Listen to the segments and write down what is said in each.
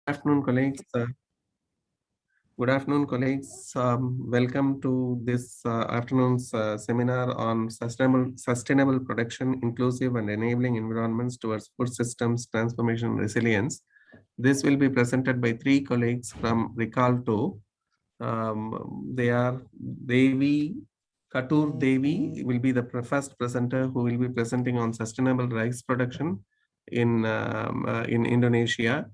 Afternoon, colleagues. Good afternoon, colleagues. Welcome to this afternoon's seminar on sustainable production, inclusive and enabling environments towards food systems transformation and resilience. This will be presented by three colleagues from Rikolto. They are Devi, Katur Devi will be the first presenter who will be presenting on sustainable rice production in Indonesia,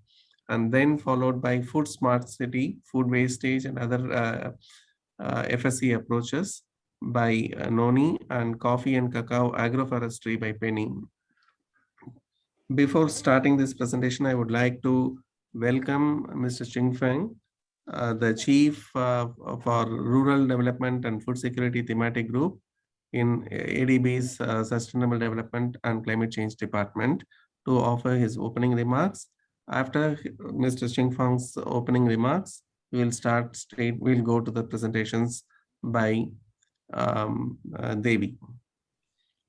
and then followed by food smart city, food wastage, and other FSC approaches by Noni, and coffee and cacao agroforestry by Penny. Before starting this presentation, I would like to welcome Mr. Ching Feng, the Chief for Rural Development and Food Security Thematic Group in ADB's Sustainable Development and Climate Change Department, to offer his opening remarks. After Mr. Ching Feng's opening remarks, we'll go to the presentations by Devi.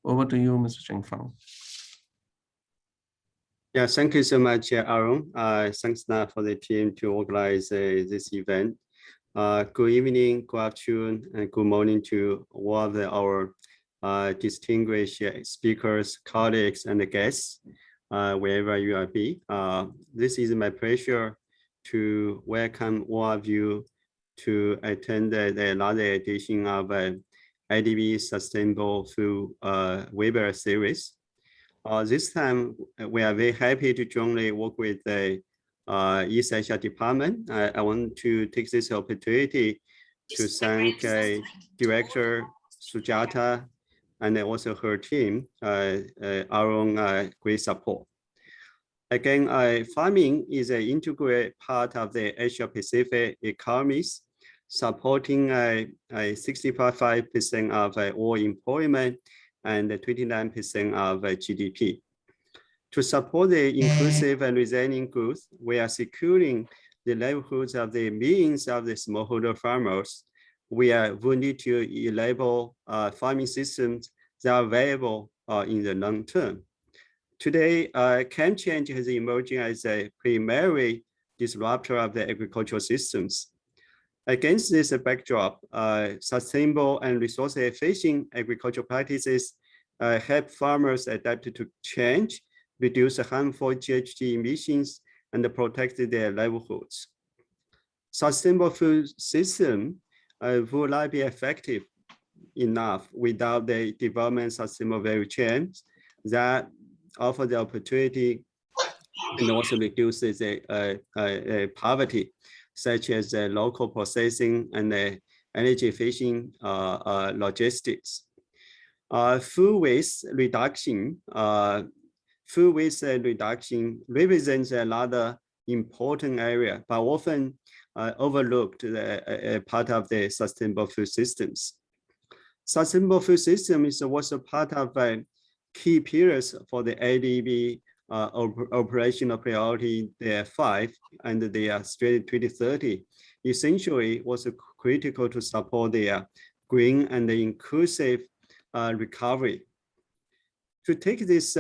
Over to you, Mr. Ching Feng. Yeah, thank you so much, Aaron. Thanks for the team to organize this event. Good evening, good afternoon, and good morning to all of our distinguished speakers, colleagues, and guests, wherever you are be. This is my pleasure to welcome all of you to attend another edition of IDB Sustainable Food webinar series. This time, we are very happy to jointly work with the East Asia Department. I want to take this opportunity to thank Director Sujata and also her team, our great support. Again, farming is an integral part of the Asia Pacific economies, supporting 65% of all employment and 29% of GDP. To support the inclusive and resilient growth, we are securing the livelihoods of the millions of the smallholder farmers. We are wanting to enable farming systems that are viable in the long term. Today, climate change has emerged as a primary disruptor of the agricultural systems. Against this backdrop, sustainable and resource-efficient agricultural practices help farmers adapt to change, reduce harmful GHG emissions, and protect their livelihoods. Sustainable food system will not be effective enough without the development of sustainable value chains that offer the opportunity and also reduces poverty, such as local processing and energy efficient logistics. Food waste reduction represents another important area, but often overlooked part of the sustainable food systems. Sustainable food system is also part of key pillars for the ADB operational priority 5 and their strategy 2030. Essentially, was critical to support their green and inclusive recovery. To take this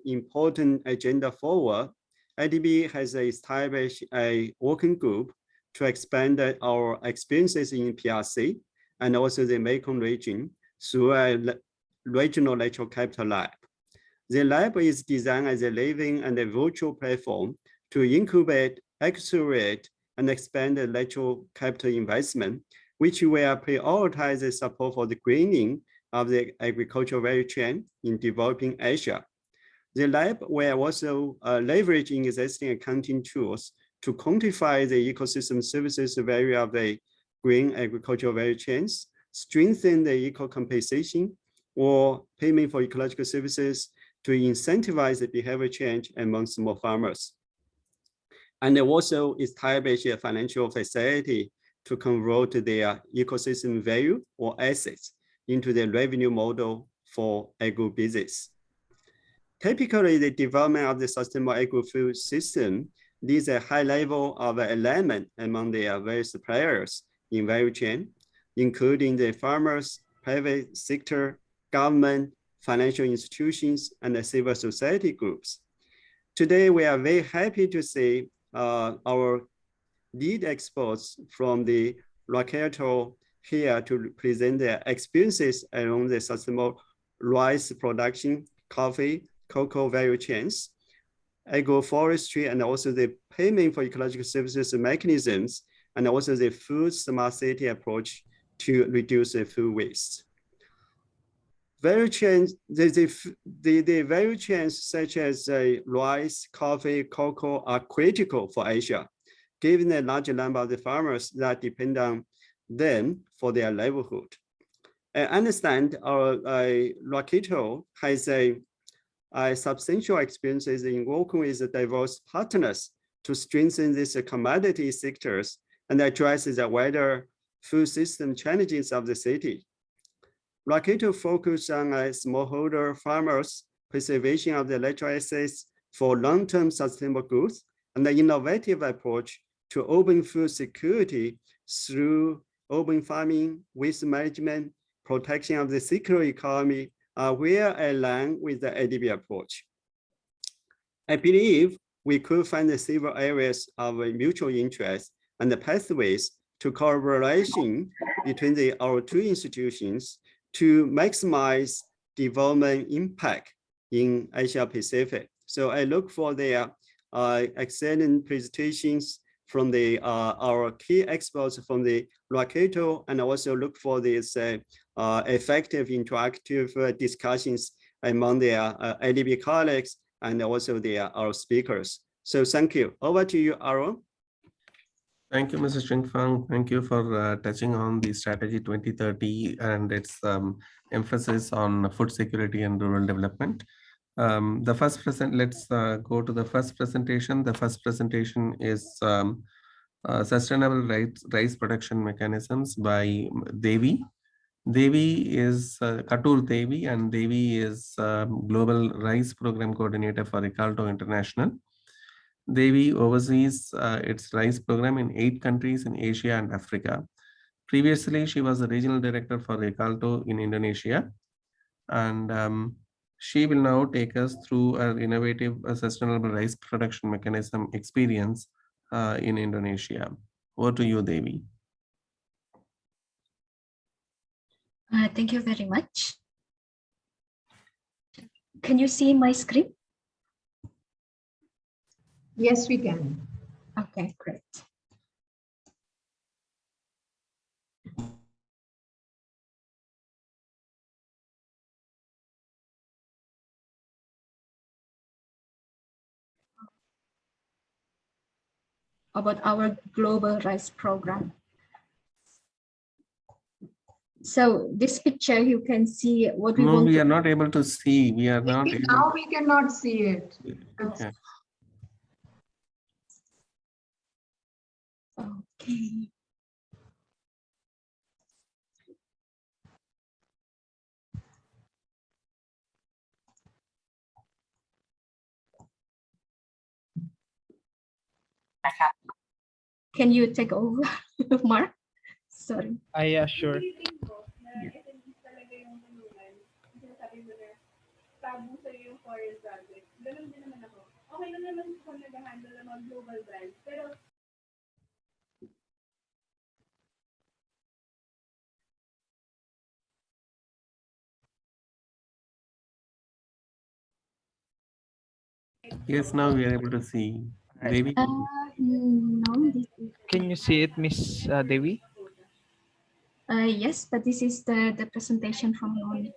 important agenda forward, IDB has established a working group to expand our experiences in PRC and also the Mekong region through a regional natural capital lab. The lab is designed as a living and a virtual platform to incubate, accelerate, and expand the natural capital investment, which will prioritize the support for the greening of the agricultural value chain in developing Asia. The lab will also leverage existing accounting tools to quantify the ecosystem services value of the green agricultural value chains, strengthen the eco-compensation or payment for ecological services to incentivize the behavior change among small farmers. And they also establish a financial facility to convert their ecosystem value or assets into the revenue model for agribusiness. Typically, the development of the sustainable agri-food system needs a high level of alignment among the various players in value chain, including the farmers, private sector, government, financial institutions, and the civil society groups. Today, we are very happy to see our lead experts from the Rikolto here to present their experiences along the sustainable rice production, coffee, cocoa value chains, agroforestry, and also the payment for ecological services mechanisms, and also the food smart city approach to reduce the food waste. Value chains, the value chains such as rice, coffee, cocoa are critical for Asia, given the large number of the farmers that depend on them for their livelihood. I understand our Rikolto has a substantial experiences in working with diverse partners to strengthen these commodity sectors and address the wider food system challenges of the city. Rikolto focus on smallholder farmers, preservation of the natural assets for long-term sustainable growth, and the innovative approach to urban food security through urban farming, waste management, protection of the circular economy are well aligned with the ADB approach. I believe we could find several areas of mutual interest and the pathways to collaboration between our two institutions to maximize development impact in Asia Pacific. So I look for their excellent presentations from our key experts from the Rikolto, and also look for these effective interactive discussions among their ADB colleagues and also our speakers. So thank you. Over to you, Aaron. Thank you, Mr. Shengfang. Thank you for touching on the strategy 2030 and its emphasis on food security and rural development. Let's go to the first presentation. The first presentation is Sustainable Rice Production Mechanisms by Devi. Devi is Katur Devi, and Devi is Global Rice Program Coordinator for Rikolto International. Devi oversees its rice program in 8 countries in Asia and Africa. Previously, she was the regional director for Rikolto in Indonesia, and she will now take us through an innovative sustainable rice production mechanism experience in Indonesia. Over to you, Devi. Thank you very much. Can you see my screen? Yes, we can. Okay, great. About our global rice program. So this picture, you can see what we want. No, we are not able to see. We are not able. Now we cannot see it. Okay. Okay. Can you take over, Mark? Sorry. Yeah, sure. Yes, now we are able to see. Devi. No, this is, Can you see it, Miss Devi? yes, but this is the presentation from Noni.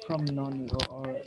From Noni or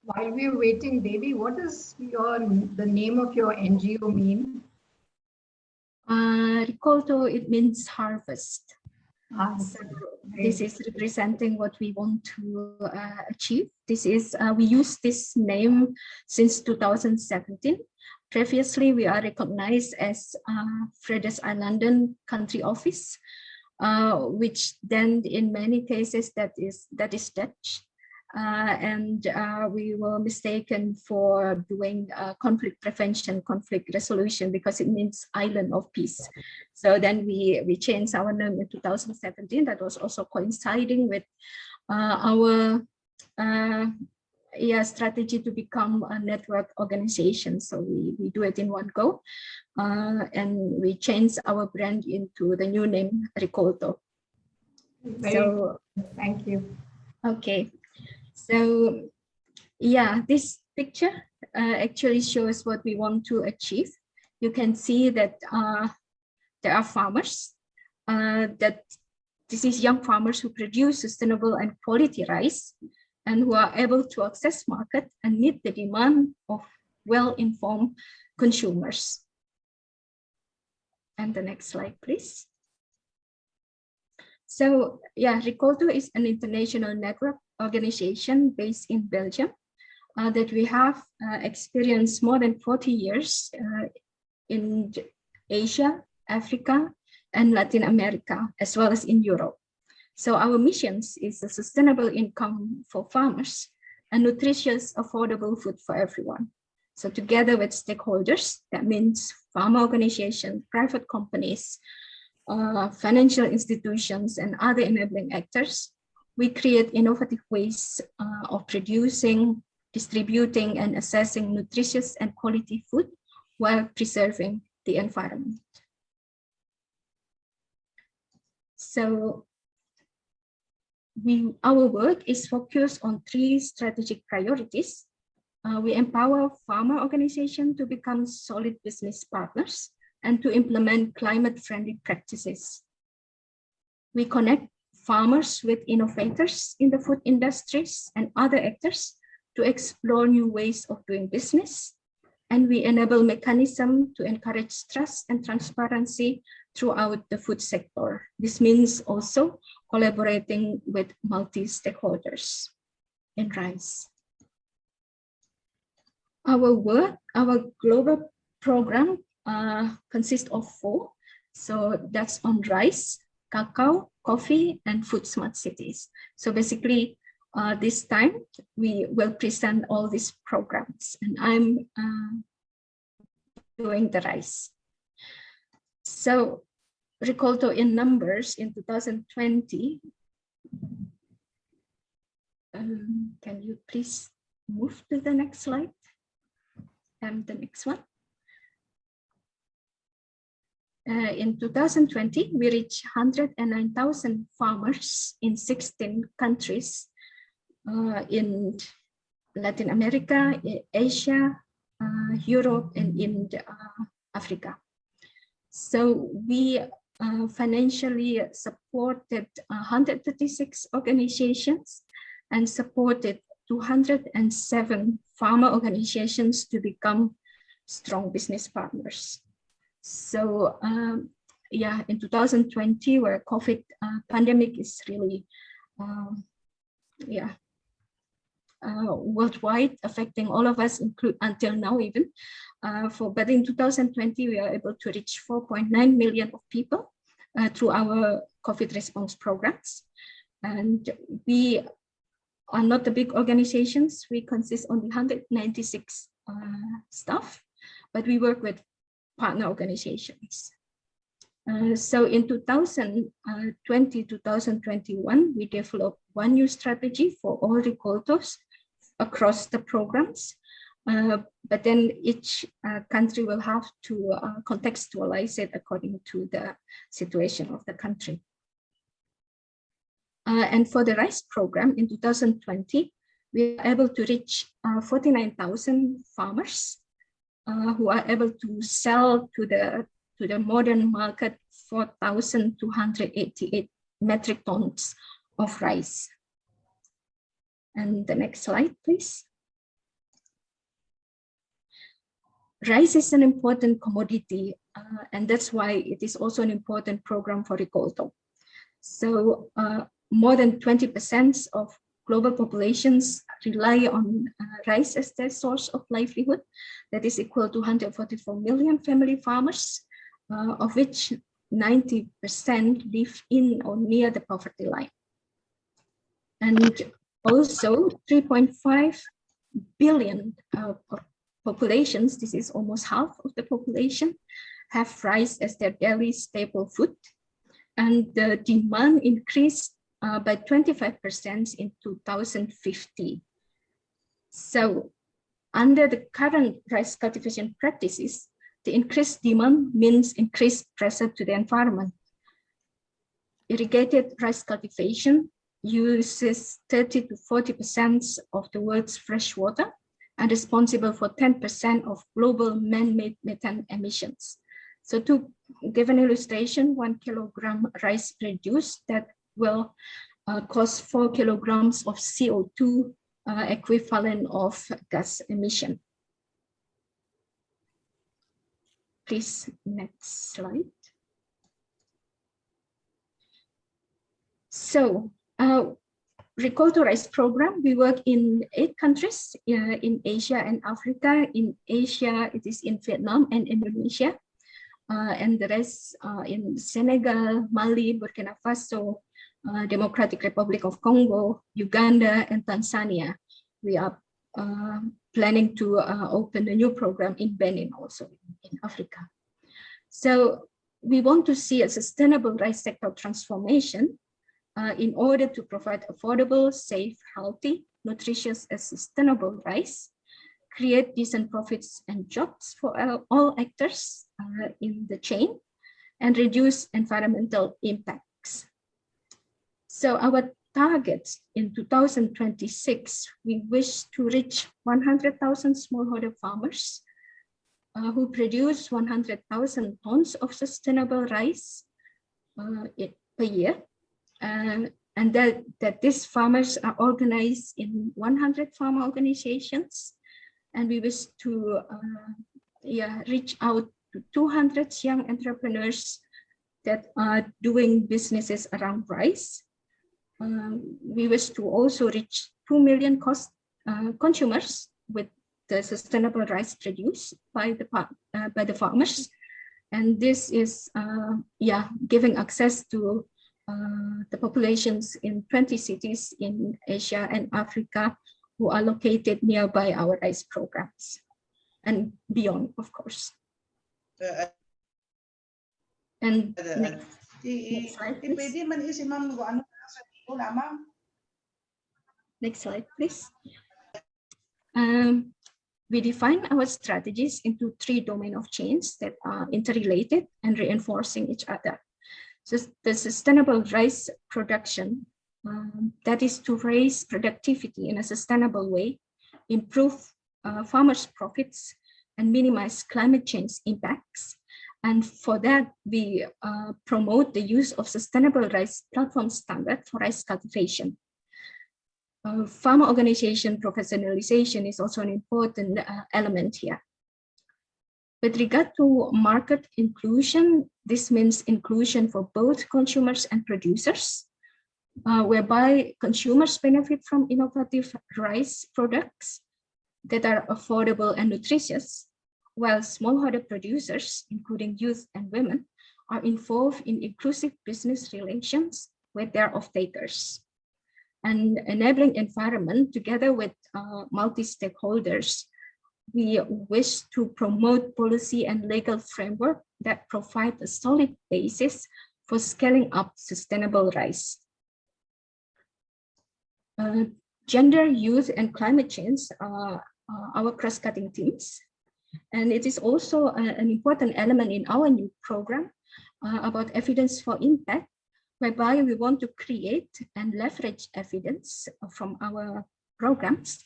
While we're waiting, Devi, what is the name of your NGO mean? Rikolto, it means harvest. So this is representing what we want to achieve. This is, we use this name since 2017. Previously, we are recognized as Fredes Islands Country Office, which then in many cases that is Dutch. And we were mistaken for doing conflict prevention, conflict resolution, because it means island of peace. So then we changed our name in 2017. That was also coinciding with our strategy to become a network organization. So we do it in one go, and we changed our brand into the new name Rikolto. So thank you. Okay. So yeah, this picture actually shows what we want to achieve. You can see that there are farmers, that this is young farmers who produce sustainable and quality rice and who are able to access market and meet the demand of well-informed consumers. And the next slide, please. So yeah, Rikolto is an international network organization based in Belgium that we have experienced more than 40 years in Asia, Africa, and Latin America, as well as in Europe. So our missions is a sustainable income for farmers and nutritious, affordable food for everyone. So together with stakeholders, that means farmer organizations, private companies, financial institutions, and other enabling actors, we create innovative ways of producing, distributing, and assessing nutritious and quality food while preserving the environment. So our work is focused on 3 strategic priorities. We empower farmer organizations to become solid business partners and to implement climate-friendly practices. We connect farmers with innovators in the food industries and other actors to explore new ways of doing business. And we enable mechanisms to encourage trust and transparency throughout the food sector. This means also collaborating with multi-stakeholders in rice. Our work, our global program consists of 4. So that's on rice, cacao, coffee, and food smart cities. So basically, this time we will present all these programs, and I'm doing the rice. So Rikolto in numbers in 2020. Can you please move to the next slide? And the next one. In 2020, we reached 109,000 farmers in 16 countries in Latin America, Asia, Europe, and in Africa. So we financially supported 136 organizations and supported 207 farmer organizations to become strong business partners. So yeah, in 2020, where COVID pandemic is really worldwide, affecting all of us, include until now even. But in 2020, we are able to reach 4.9 million of people through our COVID response programs. And we are not the big organizations. We consist only 196 staff, but we work with partner organizations. So in 2020-2021, we developed 1 new strategy for all Rikoltos across the programs. But then each country will have to contextualize it according to the situation of the country. And for the rice program in 2020, we were able to reach 49,000 farmers who are able to sell to the modern market 4,288 metric tons of rice. And the next slide, please. Rice is an important commodity, and that's why it is also an important program for Rikolto. So more than 20% of global populations rely on rice as their source of livelihood. That is equal to 144 million family farmers, of which 90% live in or near the poverty line. And also 3.5 billion populations, this is almost half of the population, have rice as their daily staple food. And the demand increased by 25% in 2050. So under the current rice cultivation practices, the increased demand means increased pressure to the environment. Irrigated rice cultivation uses 30 to 40% of the world's fresh water and responsible for 10% of global man-made methane emissions. So to give an illustration, 1 kilogram rice produced that will cost 4 kilograms of CO2 equivalent of gas emission. Please, next slide. So, Rikolto Rice Program, we work in 8 countries in Asia and Africa. In Asia, it is in Vietnam and Indonesia. And the rest in Senegal, Mali, Burkina Faso, Democratic Republic of Congo, Uganda, and Tanzania. We are planning to open a new program in Benin, also in Africa. So we want to see a sustainable rice sector transformation in order to provide affordable, safe, healthy, nutritious, and sustainable rice, create decent profits and jobs for all actors in the chain, and reduce environmental impacts. So our target in 2026, we wish to reach 100,000 smallholder farmers who produce 100,000 tons of sustainable rice per year. And that these farmers are organized in 100 farmer organizations. And we wish to reach out to 200 young entrepreneurs that are doing businesses around rice. We wish to also reach 2 million consumers with the sustainable rice produced by the farmers. And this is giving access to the populations in 20 cities in Asia and Africa who are located nearby our rice programs and beyond, of course. And next slide, please. Next slide, please. We define our strategies into 3 domains of change that are interrelated and reinforcing each other. So the sustainable rice production, that is to raise productivity in a sustainable way, improve farmers' profits, and minimize climate change impacts. And for that, we promote the use of sustainable rice platform standard for rice cultivation. Farmer organization professionalization is also an important element here. With regard to market inclusion, this means inclusion for both consumers and producers, whereby consumers benefit from innovative rice products that are affordable and nutritious, while smallholder producers, including youth and women, are involved in inclusive business relations with their off-takers. And enabling environment together with multi-stakeholders, we wish to promote policy and legal framework that provide a solid basis for scaling up sustainable rice. Gender, youth, and climate change are our cross-cutting themes. And it is also an important element in our new program about evidence for impact, whereby we want to create and leverage evidence from our programs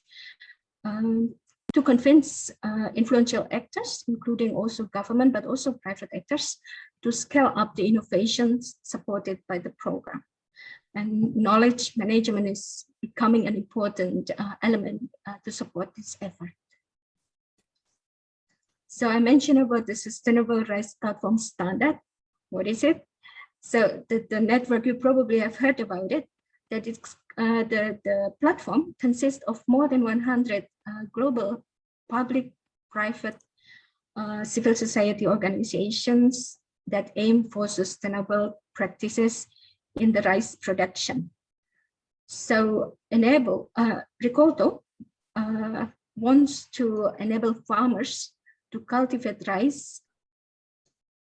to convince influential actors, including also government, but also private actors, to scale up the innovations supported by the program. And knowledge management is becoming an important element to support this effort. So I mentioned about the Sustainable Rice Platform Standard. What is it? So the network, you probably have heard about it, that it's, the platform consists of more than 100 global public, private, civil society organizations that aim for sustainable practices in the rice production. So Rikolto wants to enable farmers to cultivate rice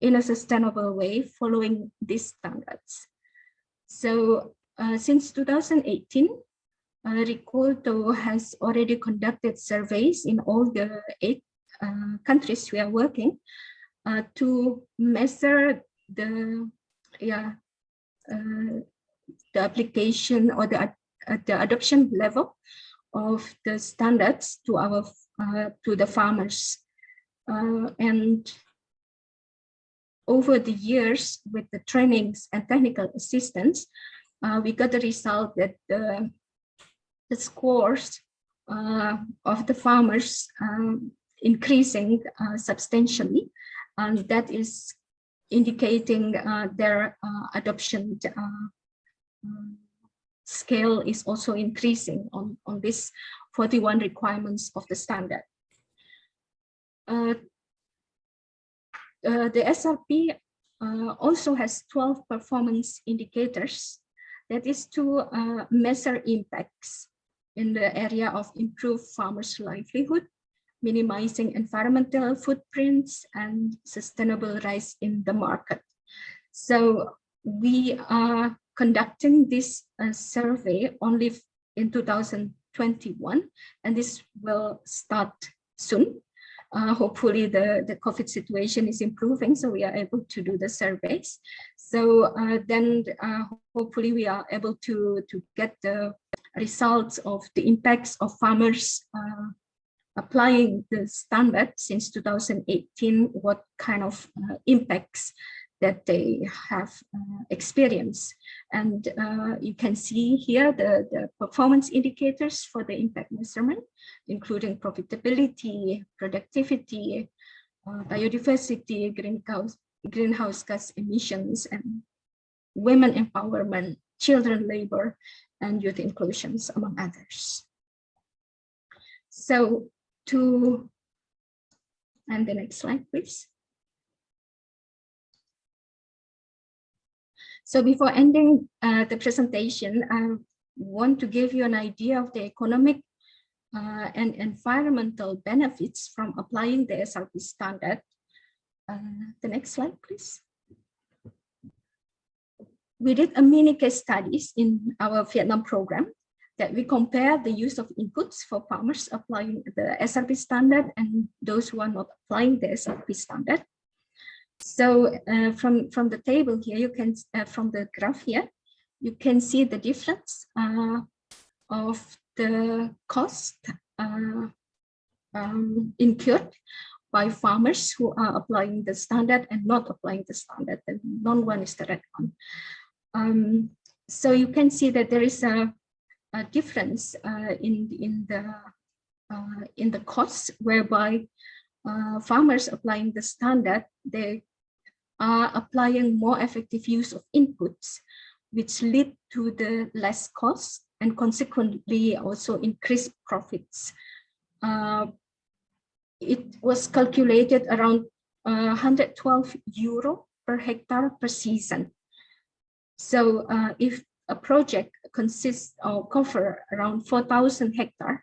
in a sustainable way following these standards. So since 2018, Rikolto has already conducted surveys in all the 8 countries we are working to measure the application or the adoption level of the standards to our to the farmers. And over the years, with the trainings and technical assistance, we got the result that the scores of the farmers increasing substantially, and that is indicating their adoption scale is also increasing on this 41 requirements of the standard. The SRP also has 12 performance indicators, that is to measure impacts in the area of improved farmers' livelihood, minimizing environmental footprints, and sustainable rice in the market. So we are conducting this survey only in 2021, and this will start soon. Hopefully the COVID situation is improving, so we are able to do the surveys. So then hopefully we are able to get the results of the impacts of farmers applying the standard since 2018, what kind of impacts that they have experienced. And you can see here the performance indicators for the impact measurement, including profitability, productivity, biodiversity, greenhouse gas emissions, and women empowerment, children labor, and youth inclusions, among others. So and the next slide, please. So before ending the presentation, I want to give you an idea of the economic and environmental benefits from applying the SRP standard. The next slide, please. We did a mini case studies in our Vietnam program that we compare the use of inputs for farmers applying the SRP standard and those who are not applying the SRP standard. So from the table here, you can, from the graph here, you can see the difference of the cost incurred by farmers who are applying the standard and not applying the standard. The non-one is the red one. So you can see that there is a difference in the costs, whereby farmers applying the standard, they are applying more effective use of inputs, which lead to the less cost and consequently also increased profits. It was calculated around 112 euro per hectare per season. So if a project consists or cover around 4,000 hectares,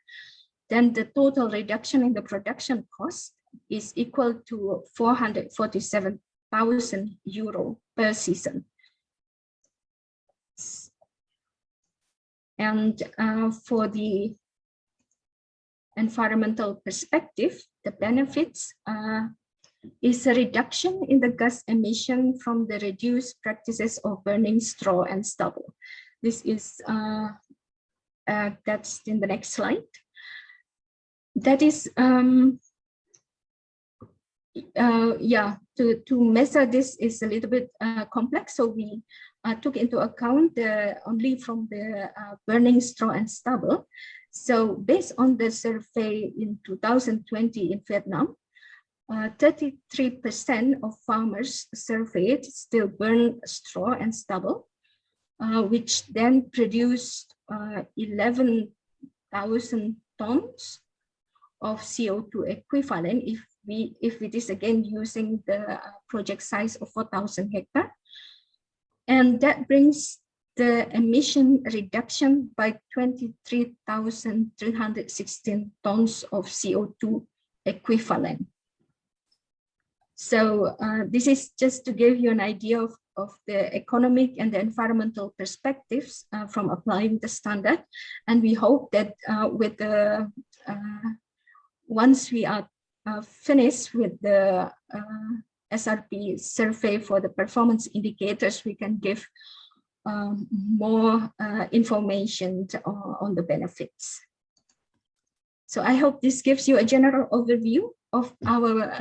then the total reduction in the production cost is equal to 447,000 euro per season. And for the environmental perspective, the benefits is a reduction in the gas emission from the reduced practices of burning straw and stubble. This is, that's in the next slide. That is, to measure this is a little bit complex. So we took into account only from the burning straw and stubble. So based on the survey in 2020 in Vietnam, 33% of farmers surveyed still burn straw and stubble, which then produced 11,000 tons of CO2 equivalent if it is again using the project size of 4,000 hectares. And that brings the emission reduction by 23,316 tons of CO2 equivalent. So this is just to give you an idea of the economic and the environmental perspectives from applying the standard. And we hope that with the once we are finished with the SRP survey for the performance indicators, we can give more information on the benefits. So I hope this gives you a general overview of our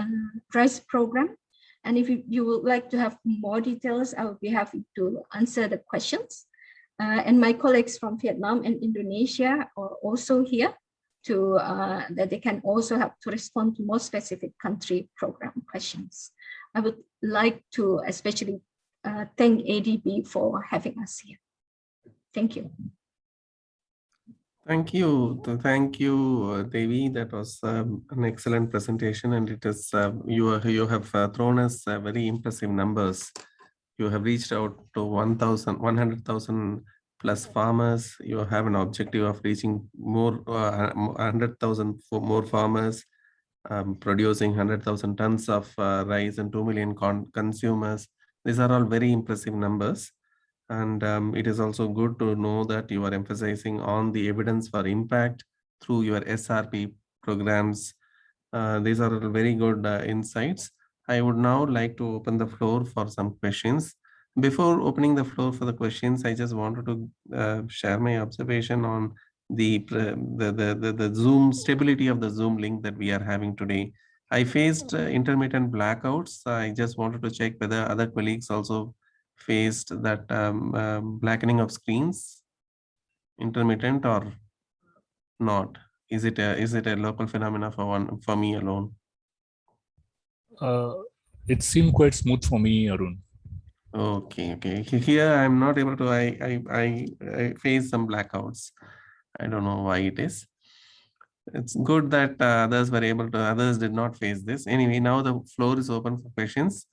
RISE program. And if you would like to have more details, I will be happy to answer the questions. And my colleagues from Vietnam and Indonesia are also here to that they can also help to respond to more specific country program questions. I would like to especially thank ADB for having us here. Thank you. Thank you. Thank you, Devi. That was an excellent presentation, and it is you have thrown us very impressive numbers. You have reached out to 100,000 plus farmers. You have an objective of reaching more 100,000 more farmers, producing 100,000 tons of rice and 2 million consumers. These are all very impressive numbers. And it is also good to know that you are emphasizing on the evidence for impact through your SRP programs. These are very good insights. I would now like to open the floor for some questions. Before opening the floor for the questions, I just wanted to share my observation on the Zoom stability of the Zoom link that we are having today. I faced intermittent blackouts. I just wanted to check whether other colleagues also faced that blackening of screens, intermittent or not? Is it a local phenomena for me alone? It seemed quite smooth for me, Arun. Okay. Here I'm not able to. I face some blackouts. I don't know why it is. It's good that others were able to. Others did not face this. Anyway, now the floor is open for questions.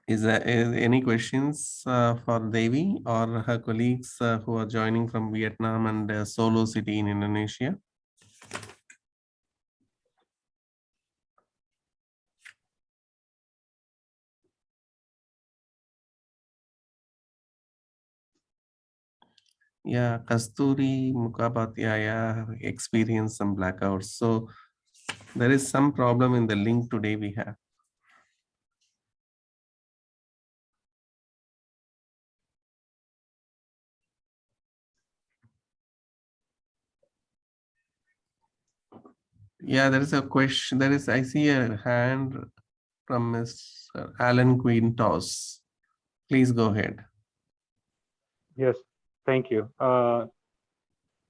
Is there any questions for Devi or her colleagues who are joining from Vietnam and Solo City in Indonesia? Yeah, Kasturi Mukhopadhyaya experienced some blackouts. So there is some problem in the link today we have. Yeah, there is a question. I see a hand from Mr. Alan Quintos. Please go ahead. Yes, thank you.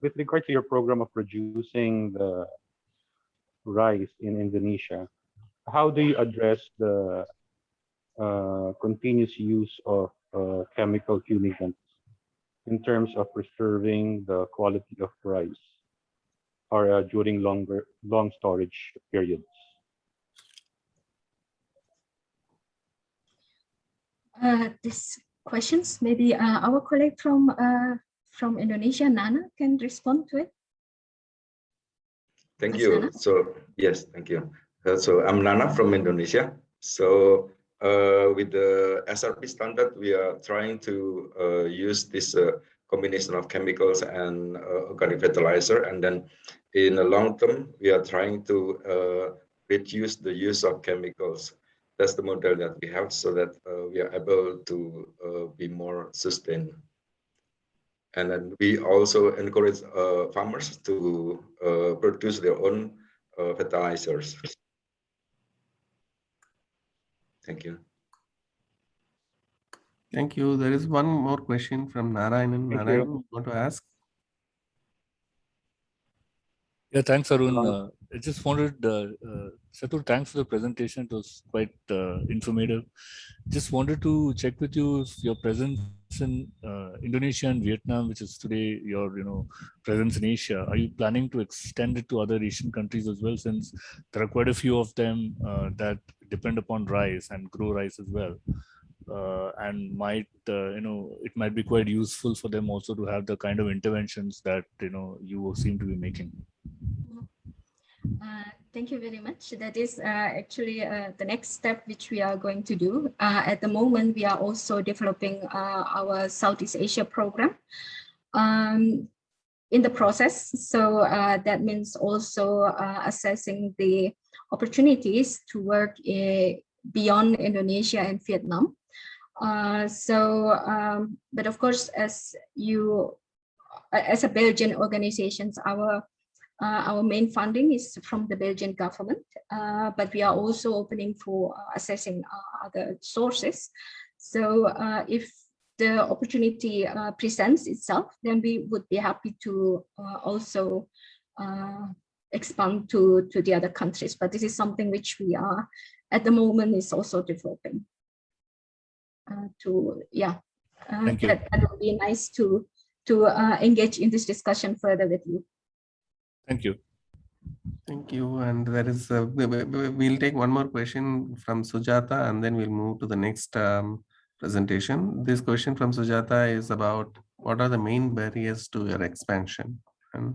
With regard to your program of producing the rice in Indonesia, how do you address the continuous use of chemical fumigants in terms of preserving the quality of rice or during long storage periods? These questions, maybe our colleague from Indonesia, Nana, can respond to it. Thank Mas you. Nana? So yes, thank you. So I'm Nana from Indonesia. So with the SRP standard, we are trying to use this combination of chemicals and organic fertilizer. And then in the long term, we are trying to reduce the use of chemicals. That's the model that we have, so that we are able to be more sustained. And then we also encourage farmers to produce their own fertilizers. Thank you. Thank you. There is one more question from Narayanan. Thank Narayanan, you. you want to ask? Yeah, thanks, Arun. I just wanted, Satur, thanks for the presentation. It was quite informative. Just wanted to check with you if your presence in Indonesia and Vietnam, which is today your presence in Asia, are you planning to extend it to other Asian countries as well, since there are quite a few of them that depend upon rice and grow rice as well, and might it might be quite useful for them also to have the kind of interventions that you seem to be making. Thank you very much. That is actually the next step which we are going to do. At the moment, we are also developing our Southeast Asia program in the process. So that means also assessing the opportunities to work beyond Indonesia and Vietnam. But of course, as a Belgian organizations, our main funding is from the Belgian government, but we are also opening for assessing other sources. So if the opportunity presents itself, then we would be happy to also expand to the other countries. But this is something which we are at the moment is also developing. Thank you. That would be nice to engage in this discussion further with you. Thank you. Thank you. And there is, we'll take one more question from Sujata, and then we'll move to the next presentation. This question from Sujata is about what are the main barriers to your expansion? Thank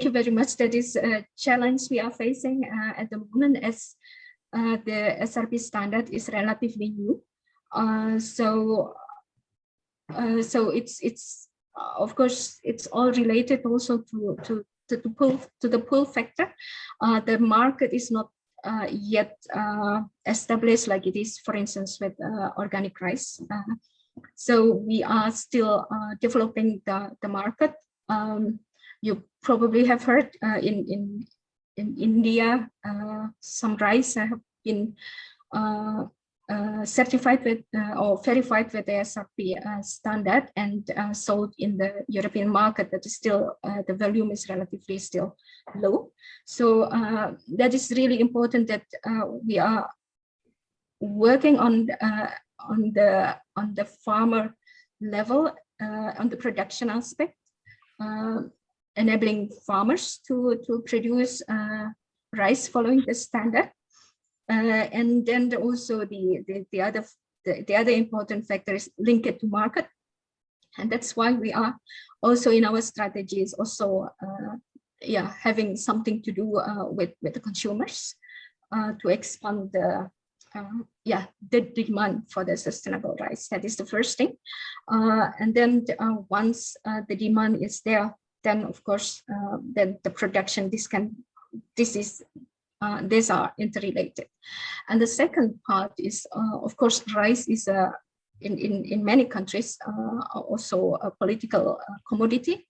you very much. That is a challenge we are facing at the moment, as the SRP standard is relatively new. So it's of course, it's all related also to the pull factor. The market is not yet established like it is, for instance, with organic rice. So we are still developing the market. You probably have heard in India, some rice have been certified with or verified with the SRP standard and sold in the European market, but still the volume is relatively still low. So that is really important that we are working on the farmer level, on the production aspect, enabling farmers to produce rice following the standard. And then also the other important factor is linked to market, and that's why we are also in our strategies also having something to do with the consumers to expand the demand for the sustainable rice. That is the first thing, and then once the demand is there, then of course then the production these are interrelated. And the second part is, of course, rice is in many countries also a political commodity,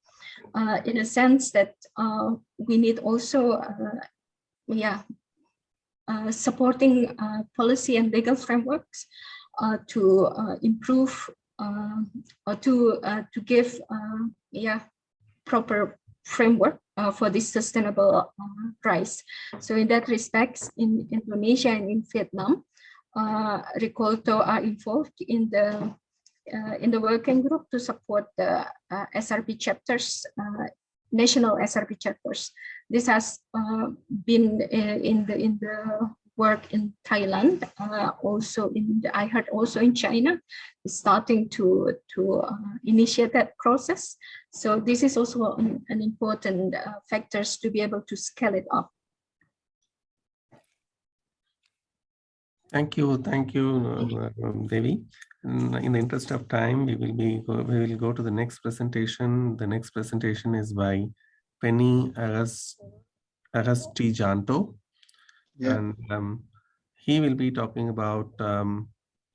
in a sense that we need also supporting policy and legal frameworks to improve or to give proper framework for this sustainable rice. So in that respect, in Indonesia and in Vietnam, Rikolto are involved in the working group to support the SRP chapters, national SRP chapters. This has been in the work in Thailand, also I heard also in China, starting to initiate that process. So this is also an important factors to be able to scale it up. Thank you, Devi. In the interest of time, we will go to the next presentation. The next presentation is by Penny Agastijanto. Yeah. And he will be talking about,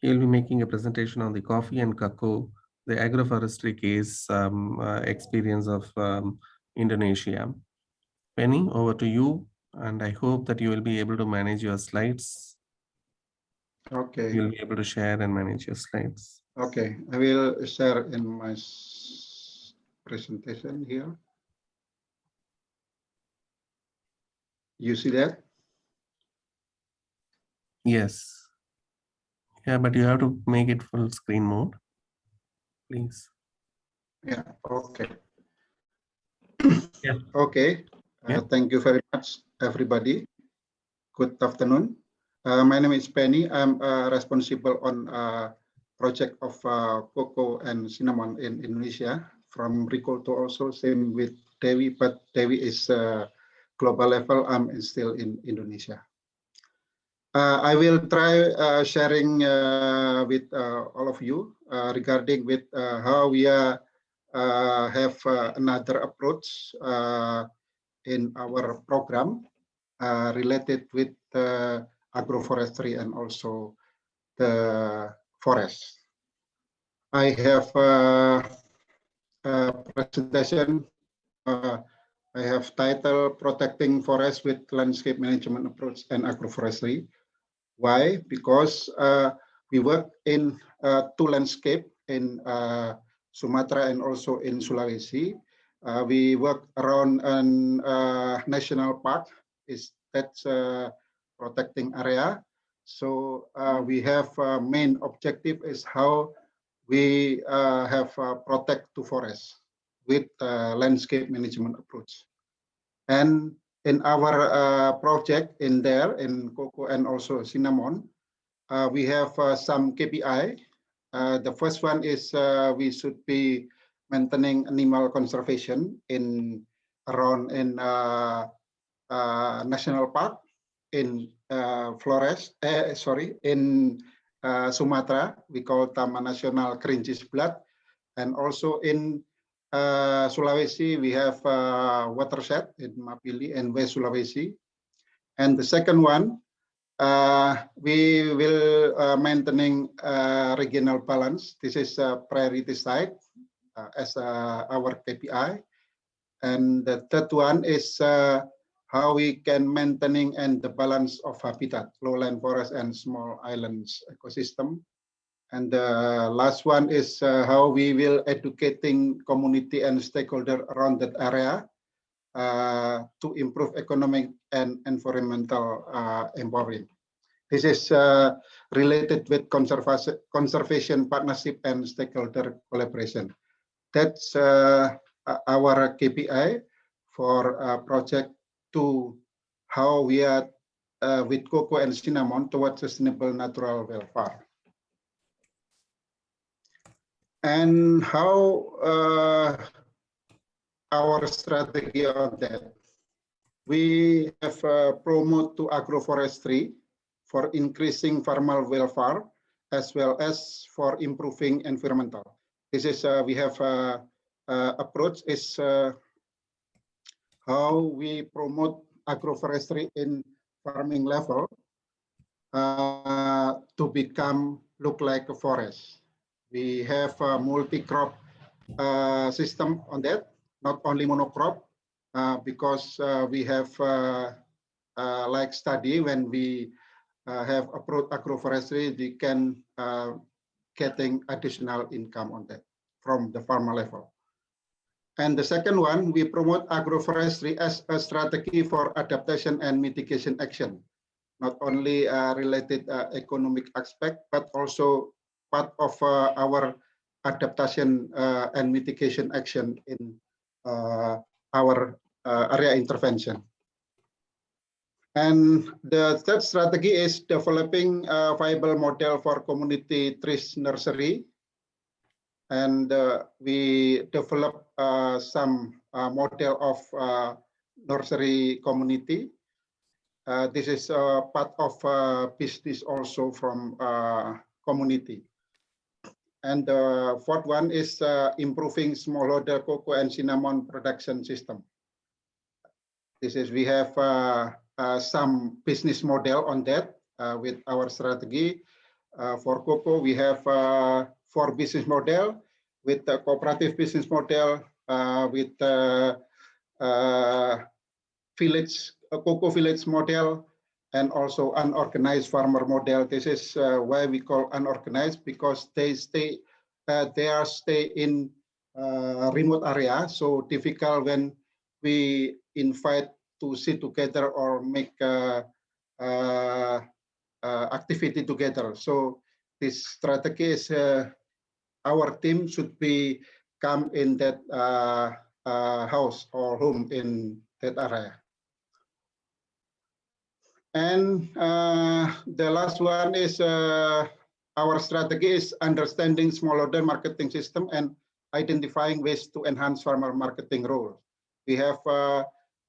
he will be making a presentation on the coffee and cocoa, the agroforestry case experience of Indonesia. Penny, over to you. And I hope that you will be able to manage your slides. Okay. You'll be able to share and manage your slides. Okay, I will share in my presentation here. You see that? Yes. Yeah, but you have to make it full screen mode, please. Yeah, okay. Yeah. Okay. Yeah. Thank you very much, everybody. Good afternoon. My name is Penny. I'm responsible on project of cocoa and cinnamon in Indonesia from Rikolto also, same with Dewi, but Dewi is global level. I'm still in Indonesia. I will try sharing with all of you regarding with how we have another approach in our program related with agroforestry and also the forest. I have a presentation. I have title Protecting Forest with Landscape Management Approach and Agroforestry. Why? Because we work in two landscape in Sumatra and also in Sulawesi. We work around an national park. That's protecting area. So we have main objective is how we have protect to forest with landscape management approach. And in our project in there in cocoa and also cinnamon, we have some KPI. The first one is we should be maintaining animal conservation in around in national park in in Sumatra, we call Taman Nasional Kerinci Sebelat, and also in Sulawesi, we have watershed in Mapili and West Sulawesi. And the second one, we will maintaining regional balance. This is a priority site as our KPI. And the third one is how we can maintaining and the balance of habitat, lowland forest and small islands ecosystem. And the last one is how we will educating community and stakeholder around that area to improve economic and environmental empowering. This is related with conservation partnership and stakeholder collaboration. That's our KPI for project 2, how we are with cocoa and cinnamon towards sustainable natural welfare. And how our strategy on that. We have promote to agroforestry for increasing farmer welfare as well as for improving environmental. This is we have approach is how we promote agroforestry in farming level to become look like a forest. We have a multi-crop system on that, not only monocrop, because we have like study when we have approach agroforestry, we can getting additional income on that from the farmer level. And the second one, we promote agroforestry as a strategy for adaptation and mitigation action, not only related economic aspect, but also part of our adaptation and mitigation action in our area intervention. And the third strategy is developing a viable model for community trees nursery. And we develop some model of nursery community. This is part of business also from community. And the fourth one is improving smallholder cocoa and cinnamon production system. This is we have some business model on that with our strategy. For cocoa, we have 4 business model with the cooperative business model, with village cocoa village model, and also unorganized farmer model. This is why we call unorganized, because they stay in remote area, so difficult when we invite to sit together or make activity together. So this strategy is our team should be come in that house or home in that area. And the last one is our strategy is understanding smallholder marketing system and identifying ways to enhance farmer marketing role. We have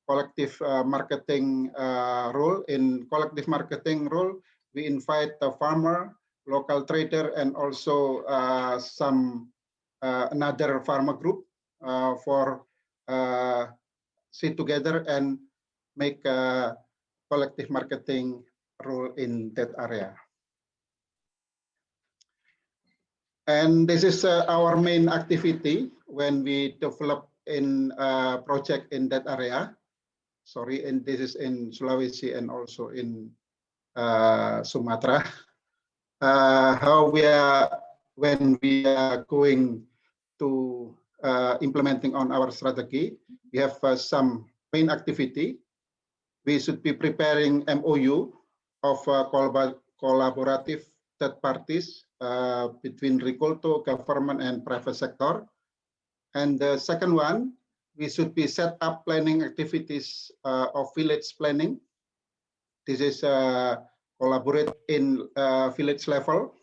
collective marketing role. In collective marketing role, we invite the farmer, local trader, and also some another farmer group for sit together and make collective marketing role in that area. And this is our main activity when we develop in a project in that area. Sorry, and this is in Sulawesi and also in Sumatra. How we are when we are going to implementing on our strategy, we have some main activity. We should be preparing MOU of collaborative third parties between Rikolto, government, and private sector. And the second one, we should be set up planning activities of village planning. This is collaborate in village level.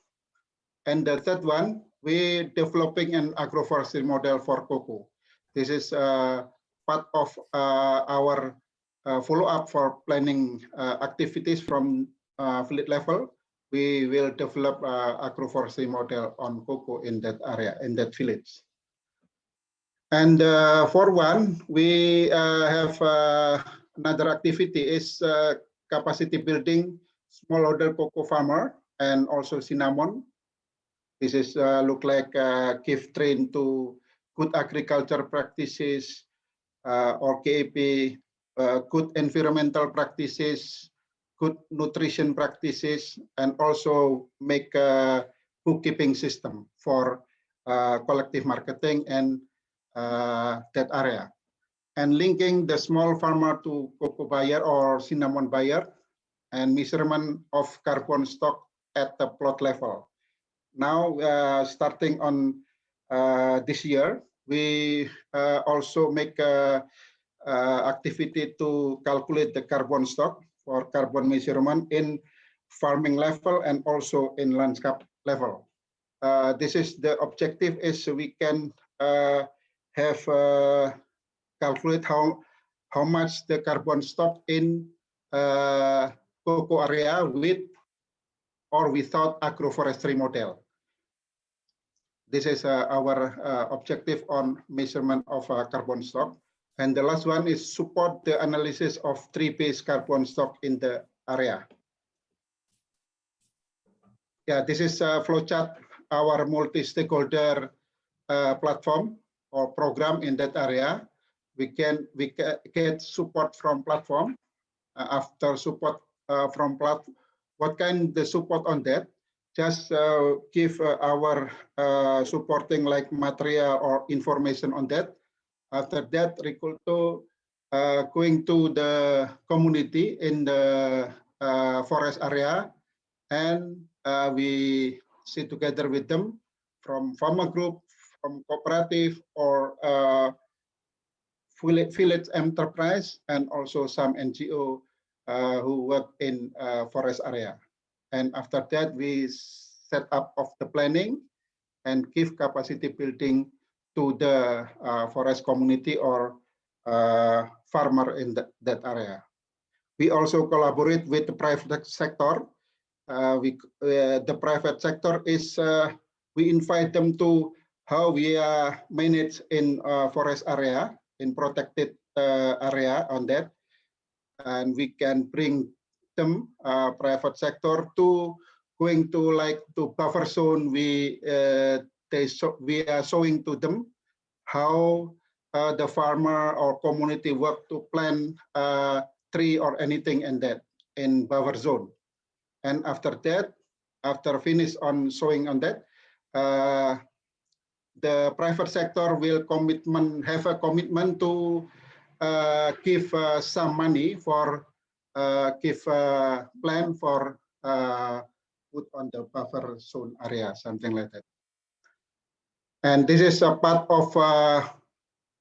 And the third one, we're developing an agroforestry model for cocoa. This is part of our follow-up for planning activities from village level. We will develop agroforestry model on cocoa in that area, in that village. And for one, we have another activity is capacity building smallholder cocoa farmer and also cinnamon. This is look like give train to good agriculture practices or KAP, good environmental practices, good nutrition practices, and also make a bookkeeping system for collective marketing and that area. And linking the small farmer to cocoa buyer or cinnamon buyer and measurement of carbon stock at the plot level. Now, starting on this year, we also make activity to calculate the carbon stock for carbon measurement in farming level and also in landscape level. This is the objective is we can have calculate how much the carbon stock in cocoa area with or without agroforestry model. This is our objective on measurement of carbon stock. And the last one is support the analysis of tree-based carbon stock in the area. Yeah, this is a flowchart, our multi-stakeholder platform or program in that area. We get support from platform. After support from platform, what kind the support on that? Just give our supporting like material or information on that. After that, Rikolto going to the community in the forest area, and we sit together with them from farmer group, from cooperative or village enterprise, and also some NGO who work in forest area. And after that, we set up of the planning and give capacity building to the forest community or farmer in that area. We also collaborate with the private sector. The private sector is, we invite them to how we manage in forest area, in protected area on that. And we can bring them, private sector, to going to like to buffer zone. We are showing to them how the farmer or community work to plant tree or anything in that in buffer zone. And after that, after finish on showing on that, the private sector will have a commitment to give some money for give plan for put on the buffer zone area, something like that. And this is a part of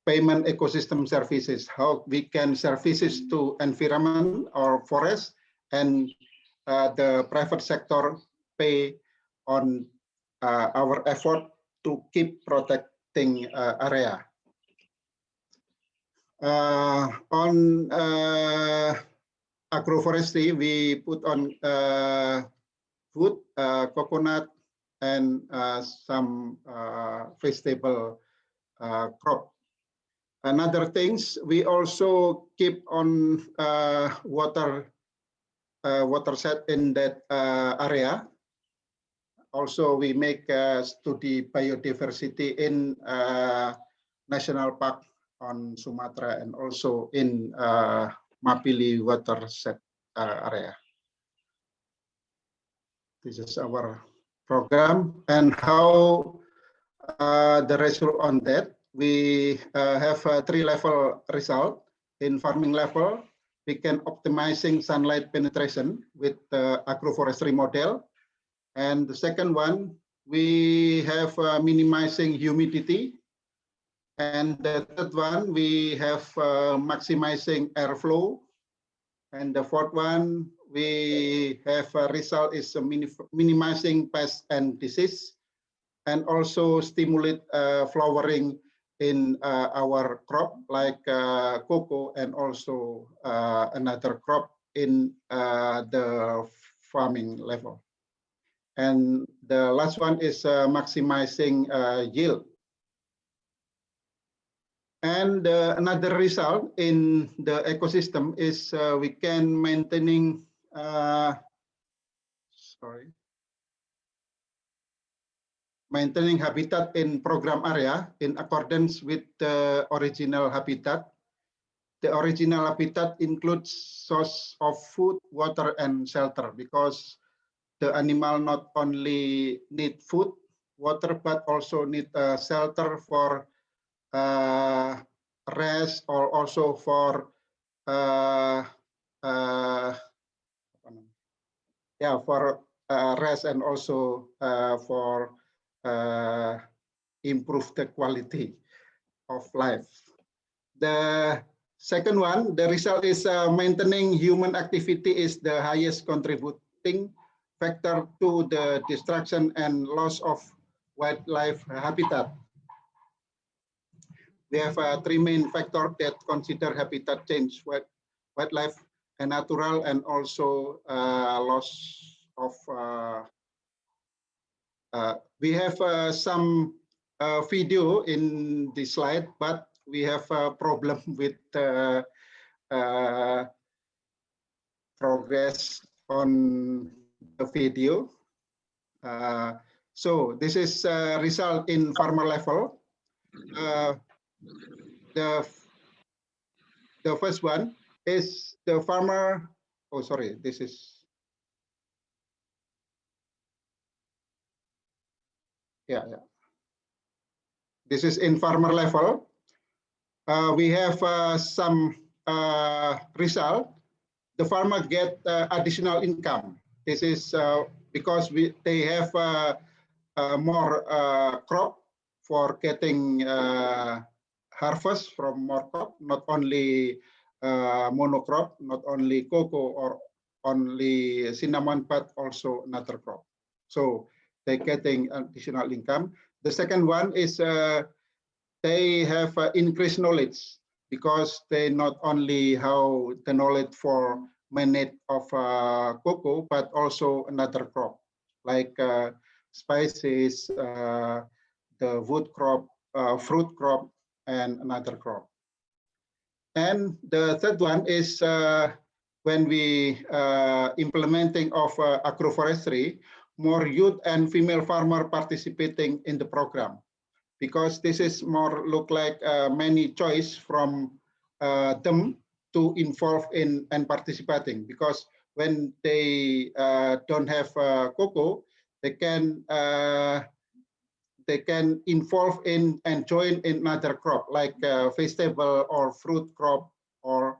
payment ecosystem services, how we can services to environment or forest, and the private sector pay on our effort to keep protecting area. On agroforestry, we put on food, coconut, and some vegetable crop. Another things, we also keep on water set in that area. Also, we make study biodiversity in national park on Sumatra and also in Mapili water set area. This is our program, and how the result on that. We have a 3-level result. In farming level, we can optimizing sunlight penetration with the agroforestry model. And the second one, we have minimizing humidity. And the third one, we have maximizing airflow. And the fourth one, we have a result is minimizing pest and disease, and also stimulate flowering in our crop like cocoa, and also another crop in the farming level. And the last one is maximizing yield. And another result in the ecosystem is we can maintaining maintaining habitat in program area in accordance with the original habitat. The original habitat includes source of food, water, and shelter, because the animal not only need food, water, but also need shelter for rest, or also for rest, and also for improve the quality of life. The second one, the result is maintaining human activity is the highest contributing factor to the destruction and loss of wildlife habitat. We have 3 main factors that consider habitat change, wildlife and natural, and also loss of we have some video in the slide, but we have a problem with progress on the video. So this is result in farmer level. The first one is the farmer. Oh, sorry, this is. Yeah. This is in farmer level. We have some result. The farmer get additional income. This is because they have more crop for getting harvest from more crop, not only monocrop, not only cocoa or only cinnamon, but also another crop. So they're getting additional income. The second one is they have increased knowledge, because they not only how the knowledge for manage of cocoa, but also another crop like spices, the wood crop, fruit crop, and another crop. And the third one is when we implementing of agroforestry, more youth and female farmer participating in the program, because this is more look like many choice from them to involve in and participating, because when they don't have cocoa, they can they can involve in and join in another crop like vegetable or fruit crop, or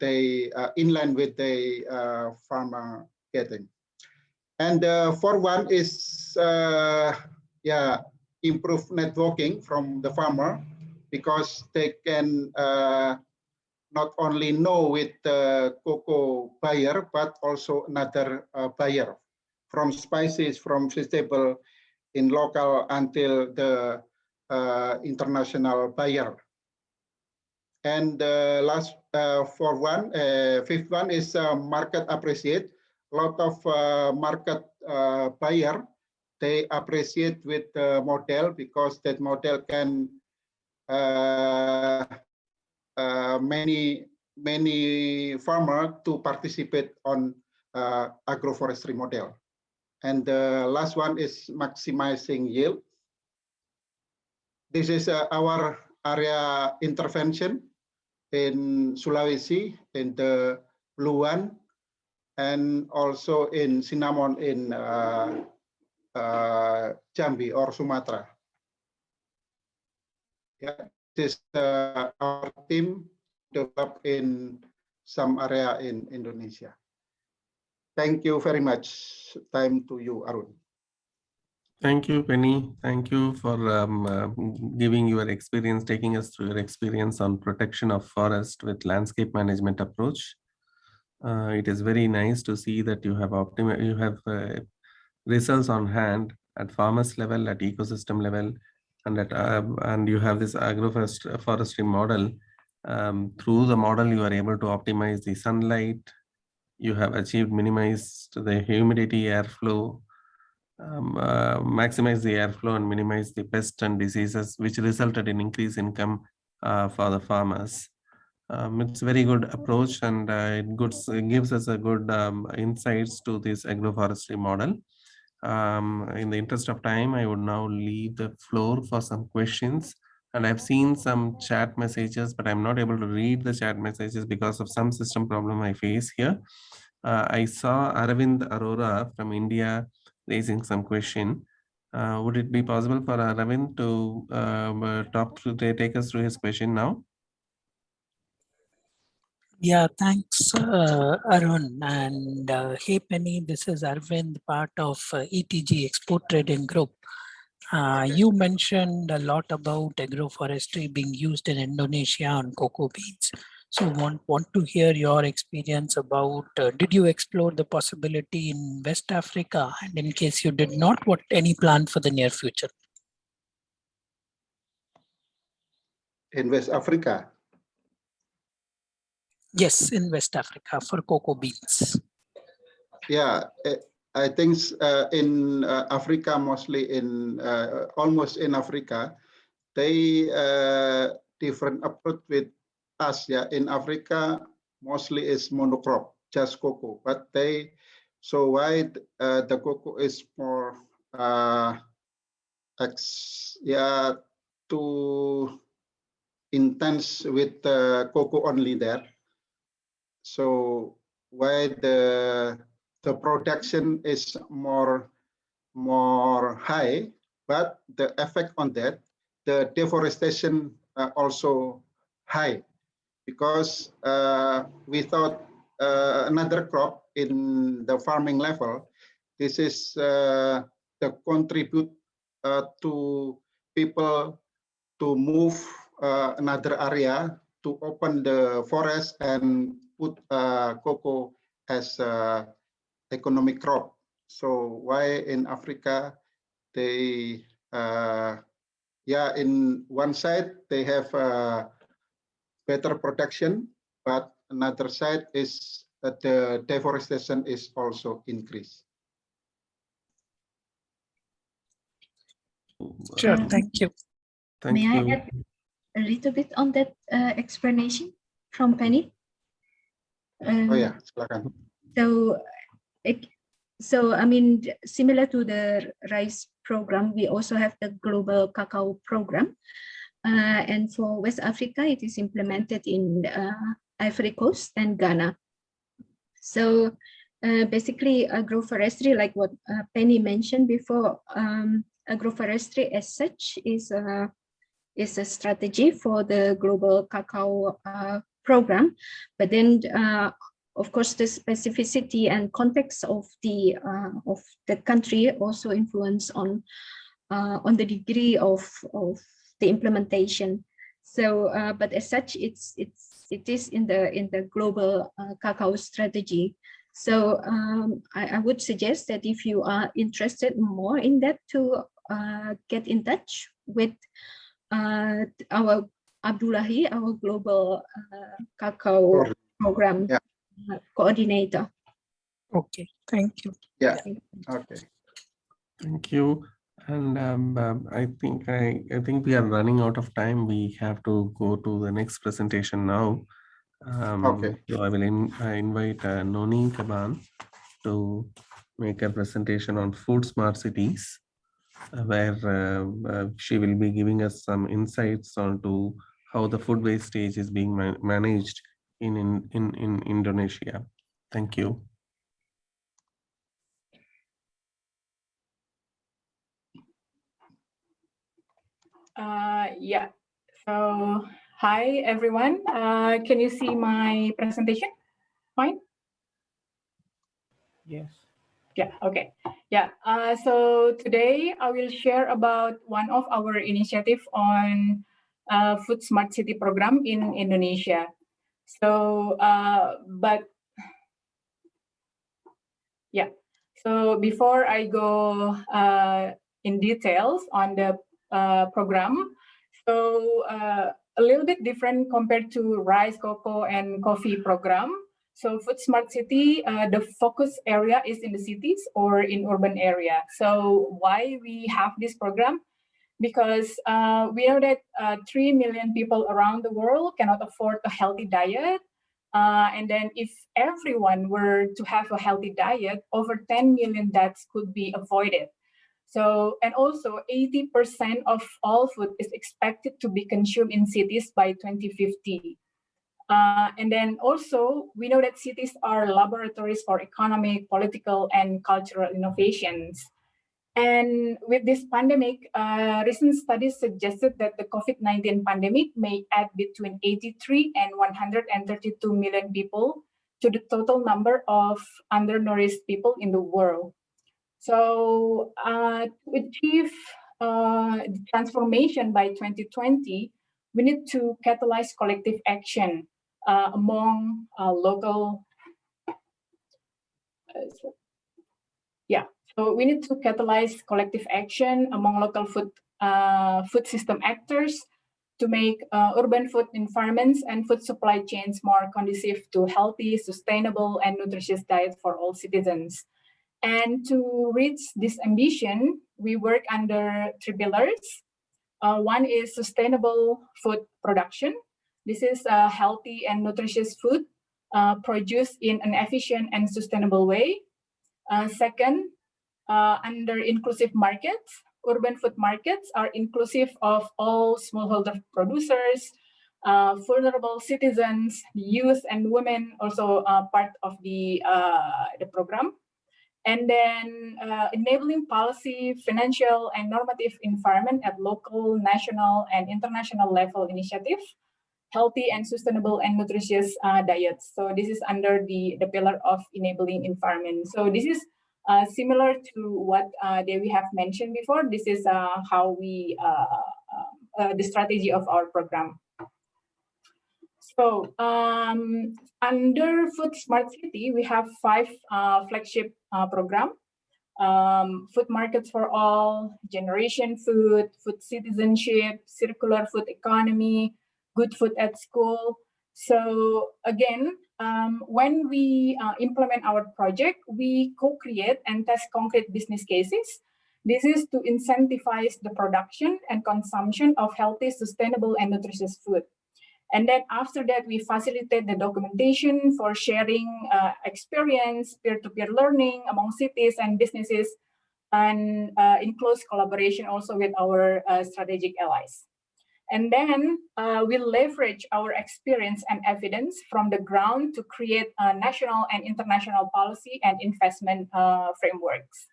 they inland with the farmer getting. And for one is improve networking from the farmer, because they can not only know with the cocoa buyer, but also another buyer, from spices, from vegetable in local until the international buyer. And last fifth one is market appreciate. A lot of market buyer, they appreciate with the model, because that model can many farmer to participate on agroforestry model. And the last one is maximizing yield. This is our area intervention in Sulawesi, in the blue one, and also in cinnamon in Jambi or Sumatra. Yeah, this is our team developed in some area in Indonesia. Thank you very much. Time to you, Arun. Thank you, Penny. Thank you for giving your experience, taking us through your experience on protection of forest with landscape management approach. It is very nice to see that you have results on hand at farmers level, at ecosystem level, and and you have this agroforestry model. Through the model, you are able to optimize the sunlight. You have achieved minimized the humidity, airflow, maximize the airflow and minimize the pests and diseases, which resulted in increased income for the farmers. It's a very good approach, and it gives us a good insights to this agroforestry model. In the interest of time, I would now leave the floor for some questions. And I've seen some chat messages, but I'm not able to read the chat messages because of some system problem I face here. I saw Aravind Arora from India raising some question. Would it be possible for Aravind to take us through his question now? Yeah, thanks, Arun. And hey, Penny, this is Arvind, part of ETG Export Trading Group. You mentioned a lot about agroforestry being used in Indonesia on cocoa beans. So want to hear your experience about, did you explore the possibility in West Africa? And in case you did not, what any plan for the near future? In West Africa? Yes, in West Africa for cocoa beans. Yeah, I think in Africa, mostly in almost in Africa, they different approach with us. Yeah, in Africa, mostly is monocrop, just cocoa. But they, so why the cocoa is more too intense with cocoa only there. So why the production is more high, but the effect on that, the deforestation also high, because without another crop in the farming level, this is the contribute to people to move another area to open the forest and put cocoa as economic crop. So why in Africa they in one side they have better production, but another side is that the deforestation is also increased. Sure, thank you. May I add a little bit on that explanation from Penny? Oh yeah, silakan. So I mean, similar to the rice program, we also have the global cacao program. And for West Africa, it is implemented in Ivory Coast and Ghana. So basically agroforestry, like what Penny mentioned before, agroforestry as such is a strategy for the global cacao program, but then of course the specificity and context of the country also influence on the degree of the implementation. So, but as such, it is in the global cacao strategy. So I would suggest that if you are interested more in that, to get in touch with our Abdullahi, our global cacao program coordinator. Okay, thank you. Yeah. Okay. Thank you. And I think we are running out of time. We have to go to the next presentation now. Okay. So I will invite Noni Kaban to make a presentation on food smart cities, where she will be giving us some insights onto how the food wastage is being managed in Indonesia. Thank you. Yeah, so hi everyone. Can you see my presentation? Fine? Yes. Yeah, okay. Yeah, so today I will share about one of our initiative on Food Smart City program in Indonesia. So, yeah, so before I go in details on the program, so a little bit different compared to rice, cocoa, and coffee program. So Food Smart City, the focus area is in the cities or in urban area. So why we have this program? Because we know that 3 million people around the world cannot afford a healthy diet. And then if everyone were to have a healthy diet, over 10 million deaths could be avoided. So, and also 80% of all food is expected to be consumed in cities by 2050. And then also, we know that cities are laboratories for economic, political, and cultural innovations. And with this pandemic, recent studies suggested that the COVID-19 pandemic may add between 83 and 132 million people to the total number of undernourished people in the world. So to achieve the transformation by 2020, we need to catalyze collective action among local. So we need to catalyze collective action among local food system actors to make urban food environments and food supply chains more conducive to healthy, sustainable, and nutritious diet for all citizens. And to reach this ambition, we work under 3 pillars. One is sustainable food production. This is healthy and nutritious food produced in an efficient and sustainable way. Second, under inclusive markets, urban food markets are inclusive of all smallholder producers, vulnerable citizens, youth, and women also part of the program. And then enabling policy, financial, and normative environment at local, national, and international level initiative, healthy and sustainable and nutritious diets. So this is under the pillar of enabling environment. So this is similar to what Dewi have mentioned before. This is how we, the strategy of our program. So under Food Smart City, we have 5 flagship program. Food markets for all, generation food, food citizenship, circular food economy, good food at school. So again, when we implement our project, we co-create and test concrete business cases. This is to incentivize the production and consumption of healthy, sustainable, and nutritious food. And then after that, we facilitate the documentation for sharing experience, peer-to-peer learning among cities and businesses, and in close collaboration also with our strategic allies. And then we leverage our experience and evidence from the ground to create national and international policy and investment frameworks.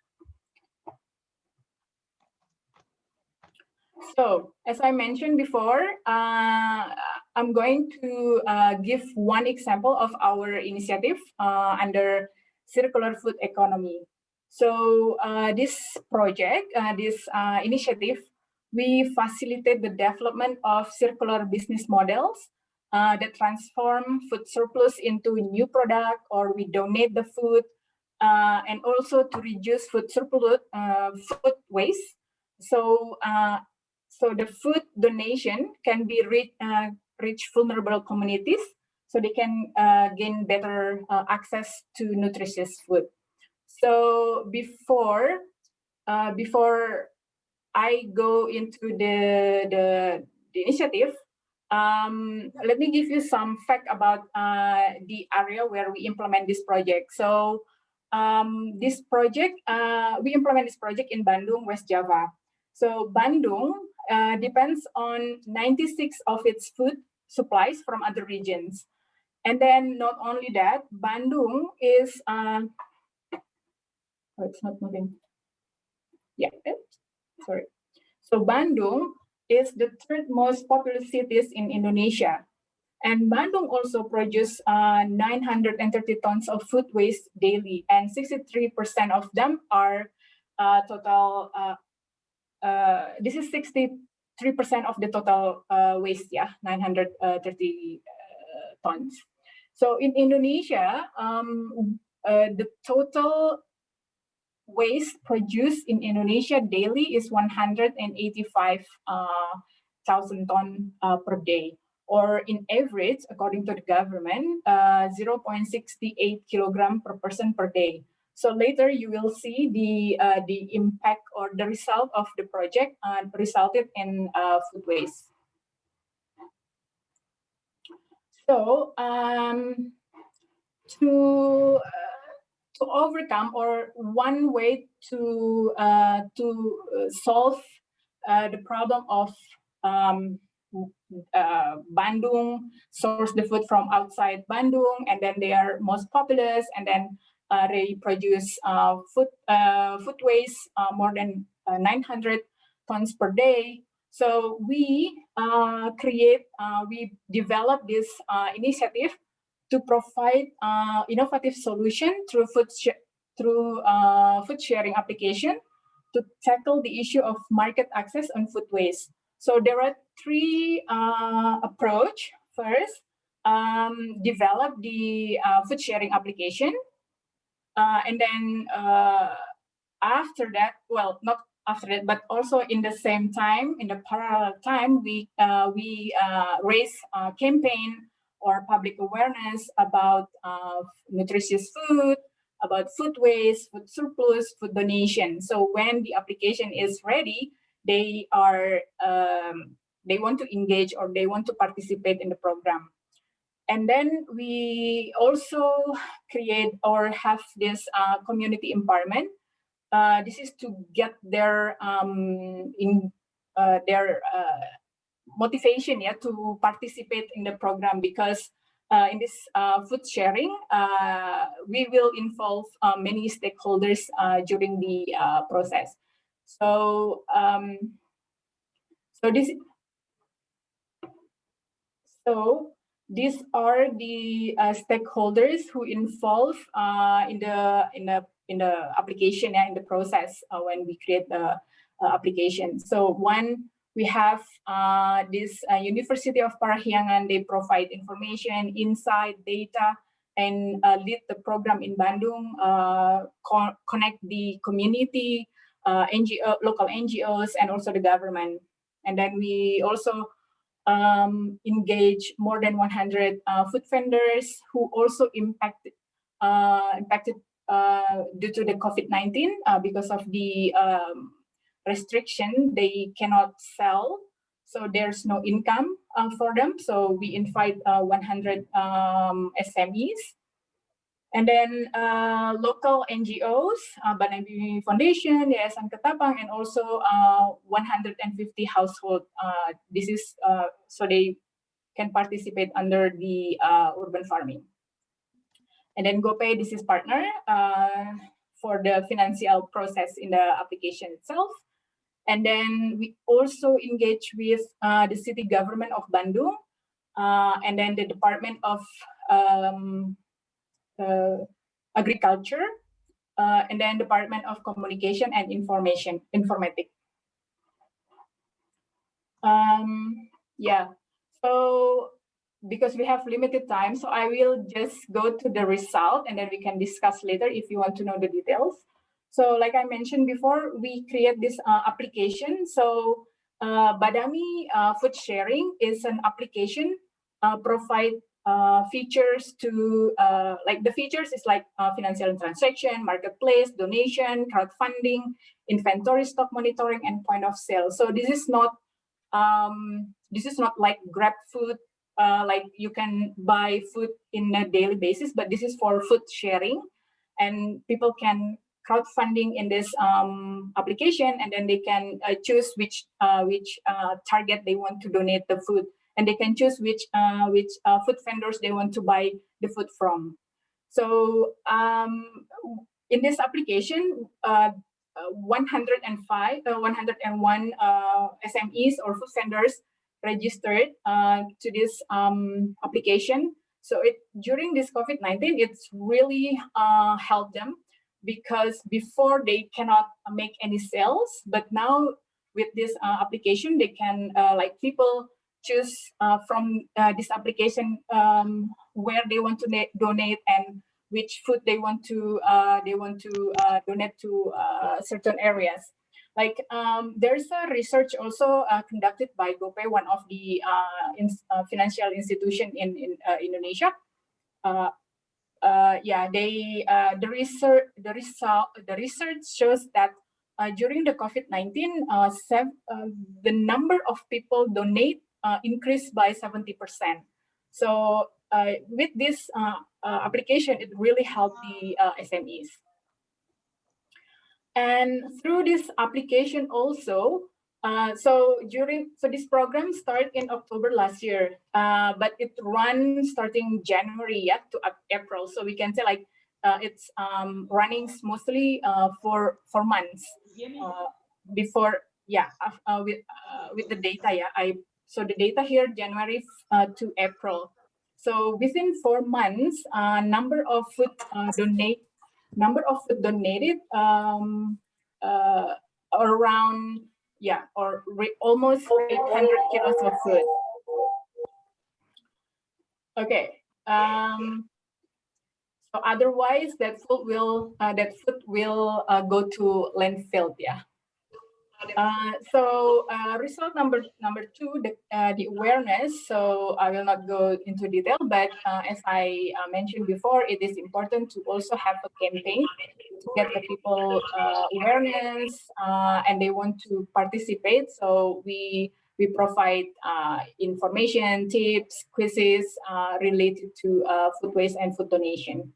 So as I mentioned before, I'm going to give one example of our initiative under circular food economy. So this project, this initiative, we facilitate the development of circular business models that transform food surplus into new product, or we donate the food, and also to reduce food surplus, food waste. So so the food donation can be reach vulnerable communities, so they can gain better access to nutritious food. So before I go into the initiative, let me give you some fact about the area where we implement this project. So this project, we implement this project in Bandung, West Java. So Bandung depends on 96 of its food supplies from other regions. And then not only that, Bandung is, oh, it's not moving. Yeah, sorry. So Bandung is the third most populous cities in Indonesia. And Bandung also produces 930 tons of food waste daily, and 63% of them are total, this is 63% of the total waste, yeah, 930 tons. So in Indonesia, the total waste produced in Indonesia daily is 185,000 tons per day, or in average, according to the government, 0.68 kilogram per person per day. So later you will see the impact or the result of the project resulted in food waste. So to overcome, or one way to solve the problem of Bandung source the food from outside Bandung, and then they are most populous, and then they produce food waste more than 900 tons per day. So we develop this initiative to provide innovative solution through food sharing application to tackle the issue of market access on food waste. So there are three approach. First, develop the food sharing application, and then after that, well, not after that, but also in the same time, in the parallel time, we raise a campaign or public awareness about nutritious food, about food waste, food surplus, food donation. So when the application is ready, they want to engage, or they want to participate in the program. And then we also create or have this community empowerment. This is to get their motivation, yeah, to participate in the program, because in this food sharing, we will involve many stakeholders during the process. So these are the stakeholders who involve in the application and in the process when we create the application. So one, we have this University of Parahyangan. They provide information, insight, data, and lead the program in Bandung, connect the community, local NGOs, and also the government. And then we also engage more than 100 food vendors who also impacted due to the COVID-19 because of the restriction. They cannot sell, so there's no income for them. So we invite 100 SMEs. And then local NGOs, Banabi Foundation, Yayasan Ketapang, and also 150 households. This is so they can participate under the urban farming. And then GoPay, this is partner for the financial process in the application itself. And then we also engage with the city government of Bandung, and then the Department of Agriculture, and then Department of Communication and Informatics. Yeah, so because we have limited time, so I will just go to the result and then we can discuss later if you want to know the details. So like I mentioned before, we create this application. So Badami Food Sharing is an application provide features to like the features is like financial transaction, marketplace, donation, crowdfunding, inventory, stock monitoring, and point of sale. So this is not like Grab food, like you can buy food in a daily basis, but this is for food sharing, and people can crowdfunding in this application, and then they can choose which target they want to donate the food, and they can choose which food vendors they want to buy the food from. So in this application, 101 SMEs or food vendors registered to this application. So during this COVID-19, it's really helped them, because before they cannot make any sales, but now with this application, they can like people choose from this application where they want to donate and which food they want to donate to certain areas. Like there's a research also conducted by GoPay, one of the financial institution in Indonesia. Yeah, the research shows that during the COVID-19, the number of people donate increased by 70%. So with this application, it really helped the SMEs. And through this application also, so this program started in October last year, but it runs starting January to April. So we can say like it's running smoothly for months before, with the data. So the data here January to April. So within 4 months, number of food donated around almost 800 kilos of food. Okay. So otherwise, that food will go to landfill. Yeah. So result number 2, the awareness. So I will not go into detail, but as I mentioned before, it is important to also have a campaign to get the people awareness, and they want to participate. So we provide information, tips, quizzes related to food waste and food donation.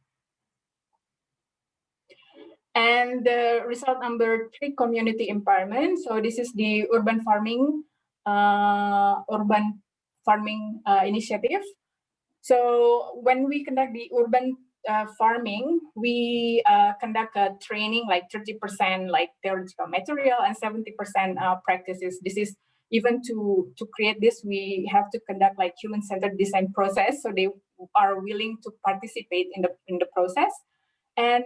And the result number 3, community empowerment. So this is the urban farming initiative. So when we conduct the urban farming, we conduct a training like 30% like theoretical material and 70% practices. This is even to create this, we have to conduct like human-centered design process. So they are willing to participate in the process, and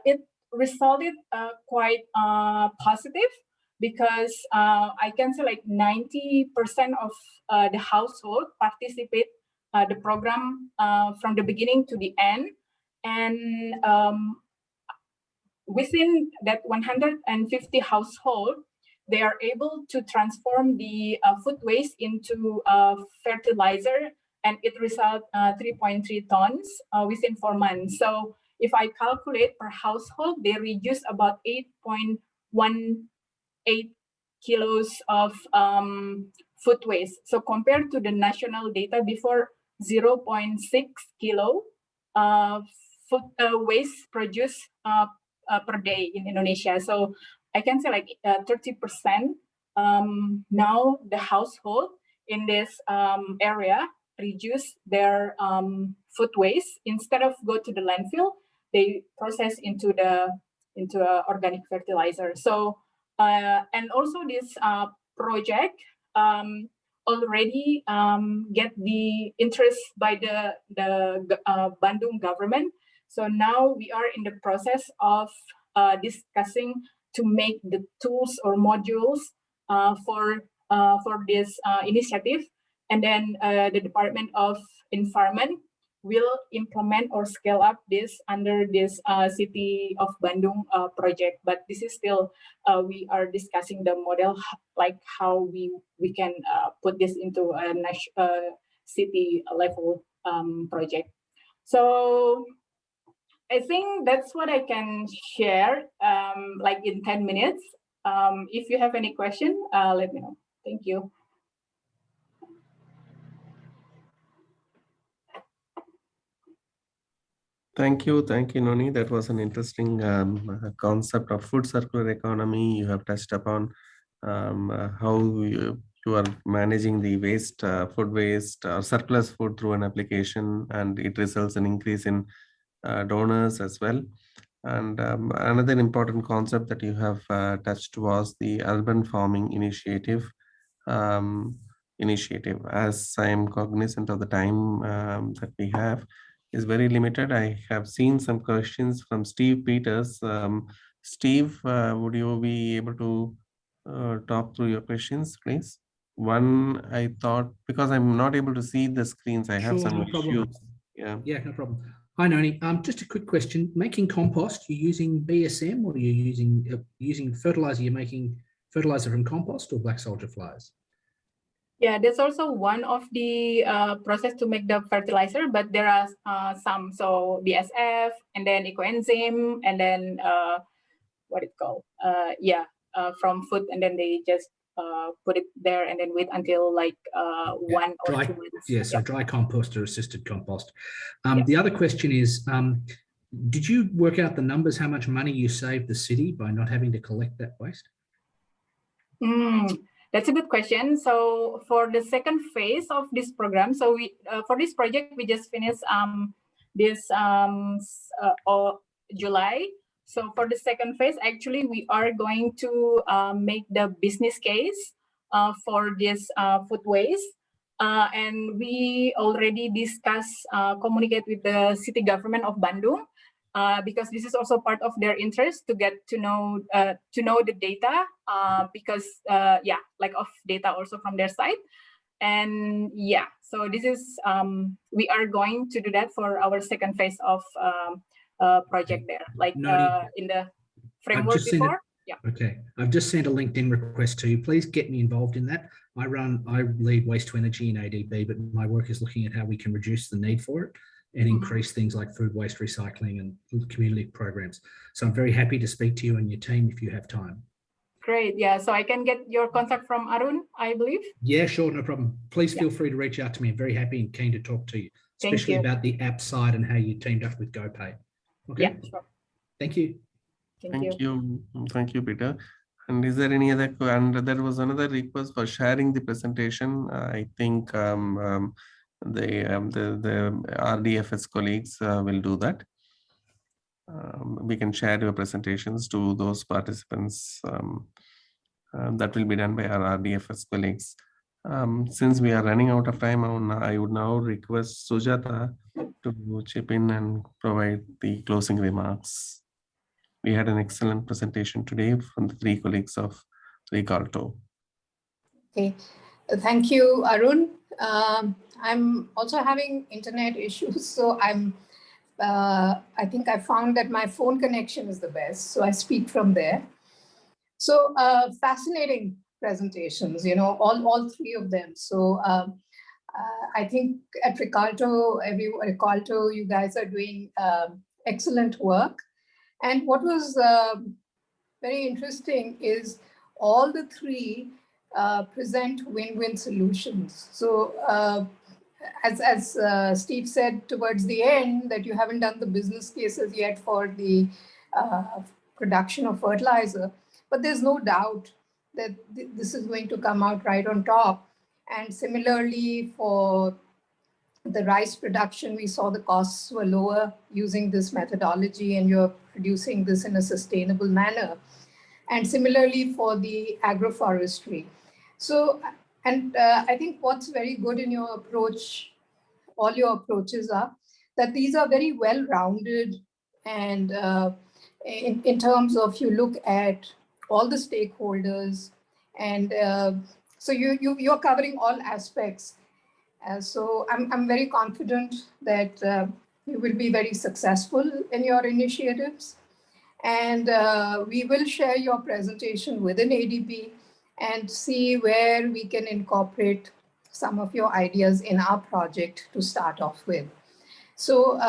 it resulted quite positive, because I can say like 90% of the household participate the program from the beginning to the end, and within that 150 household, they are able to transform the food waste into fertilizer, and it results 3.3 tons within 4 months. So if I calculate per household, they reduce about 8.18 kilos of food waste. So compared to the national data before, 0.6 kilo food waste produced per day in Indonesia. So I can say like 30% now the household in this area reduce their food waste. Instead of go to the landfill, they process into organic fertilizer. So And also this project already get the interest by the Bandung government. So now we are in the process of discussing to make the tools or modules for this initiative, and then the Department of Environment will implement or scale up this under this City of Bandung project. But this is still we are discussing the model, like how we can put this into a city level project. So I think that's what I can share, like in 10 minutes. If you have any question, let me know. Thank you. Thank you, Noni. That was an interesting concept of food circular economy. You have touched upon how you are managing the waste, food waste or surplus food through an application, and it results in increase in donors as well. And another important concept that you have touched was the urban farming initiative. As I am cognizant of the time that we have is very limited, I have seen some questions from Steve Peters. Steve, would you be able to talk through your questions, please? One, I thought, because I'm not able to see the screens, I have Sure, some no problem. issues. Yeah, no problem. Hi, Noni. Just a quick question. Making compost, you're using BSM or you're using fertilizer? You're making fertilizer from compost or black soldier flies? Yeah, that's also one of the process to make the fertilizer, but there are some, so BSF and then ecoenzyme and then what it called? From food, and then they just put it there and then wait until like 1 or 2 months. Yeah, so dry compost or assisted compost. The other question is, did you work out the numbers, how much money you saved the city by not having to collect that waste? That's a good question. So for the second phase of this program, so we for this project we just finished this July. So for the second phase, actually we are going to make the business case for this food waste, and we already discussed, communicate with the city government of Bandung. Because this is also part of their interest to get to know the data, because lack of data also from their side, and so this is we are going to do that for our second phase of project there, like in the framework before. Okay, I've just sent a LinkedIn request to you. Please get me involved in that. I lead waste to energy in ADB, but my work is looking at how we can reduce the need for it and increase things like food waste recycling and community programs. So I'm very happy to speak to you and your team if you have time. Great, yeah. So I can get your contact from Arun, I believe. Yeah, sure, no problem. Please feel free to reach out to me. I'm very happy and keen to talk to you, especially about the app side and how you teamed up with GoPay. Okay. Yeah, sure. Thank you. Thank you, Peter. And is there any other? And there was another request for sharing the presentation. I think the RDFS colleagues will do that. We can share your presentations to those participants. That will be done by our RDFS colleagues. Since we are running out of time, I would now request Sujata to chip in and provide the closing remarks. We had an excellent presentation today from the 3 colleagues of Rikolto. Okay, thank you, Arun. I'm also having internet issues, so I think I found that my phone connection is the best, so I speak from there. So fascinating presentations, all 3 of them. So I think at Rikolto, you guys are doing excellent work. And what was very interesting is all the 3 present win-win solutions. So as Steve said towards the end, that you haven't done the business cases yet for the production of fertilizer, but there's no doubt that this is going to come out right on top. And similarly for the rice production, we saw the costs were lower using this methodology, and you're producing this in a sustainable manner. and similarly for the agroforestry. So, and I think what's very good in your approach, all your approaches are that these are very well-rounded, and in terms of you look at all the stakeholders, and so you're covering all aspects. So I'm very confident that you will be very successful in your initiatives. And we will share your presentation within ADB and see where we can incorporate some of your ideas in our project to start off with. So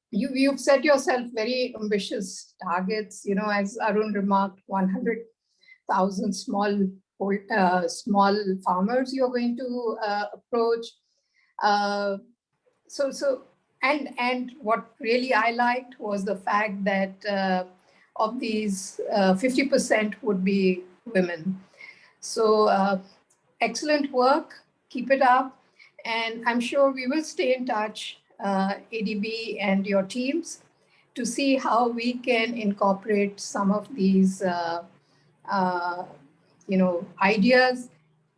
you've set yourself very ambitious targets, you know, as Arun remarked, 100,000 small farmers you're going to approach. And what really I liked was the fact that of these 50% would be women. So excellent work, keep it up. And I'm sure we will stay in touch, ADB and your teams, to see how we can incorporate some of these ideas,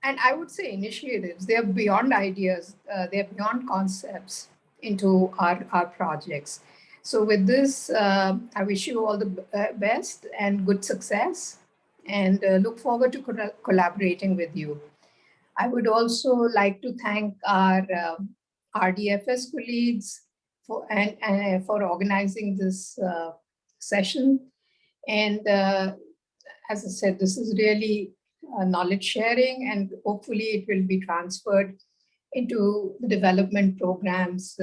and I would say initiatives. They're beyond ideas, they're beyond concepts into our projects. So with this, I wish you all the best and good success, and look forward to collaborating with you. I would also like to thank our RDFS colleagues for organizing this session. And as I said, this is really knowledge sharing, and hopefully it will be transferred into the development programs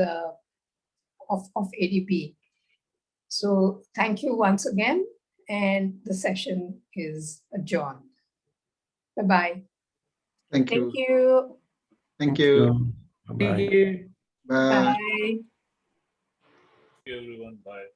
of ADB. So thank you once again, and the session is adjourned. Bye-bye. Thank you. Thank you. Thank you. Bye-bye. Bye. Bye. Thank you, everyone. Bye.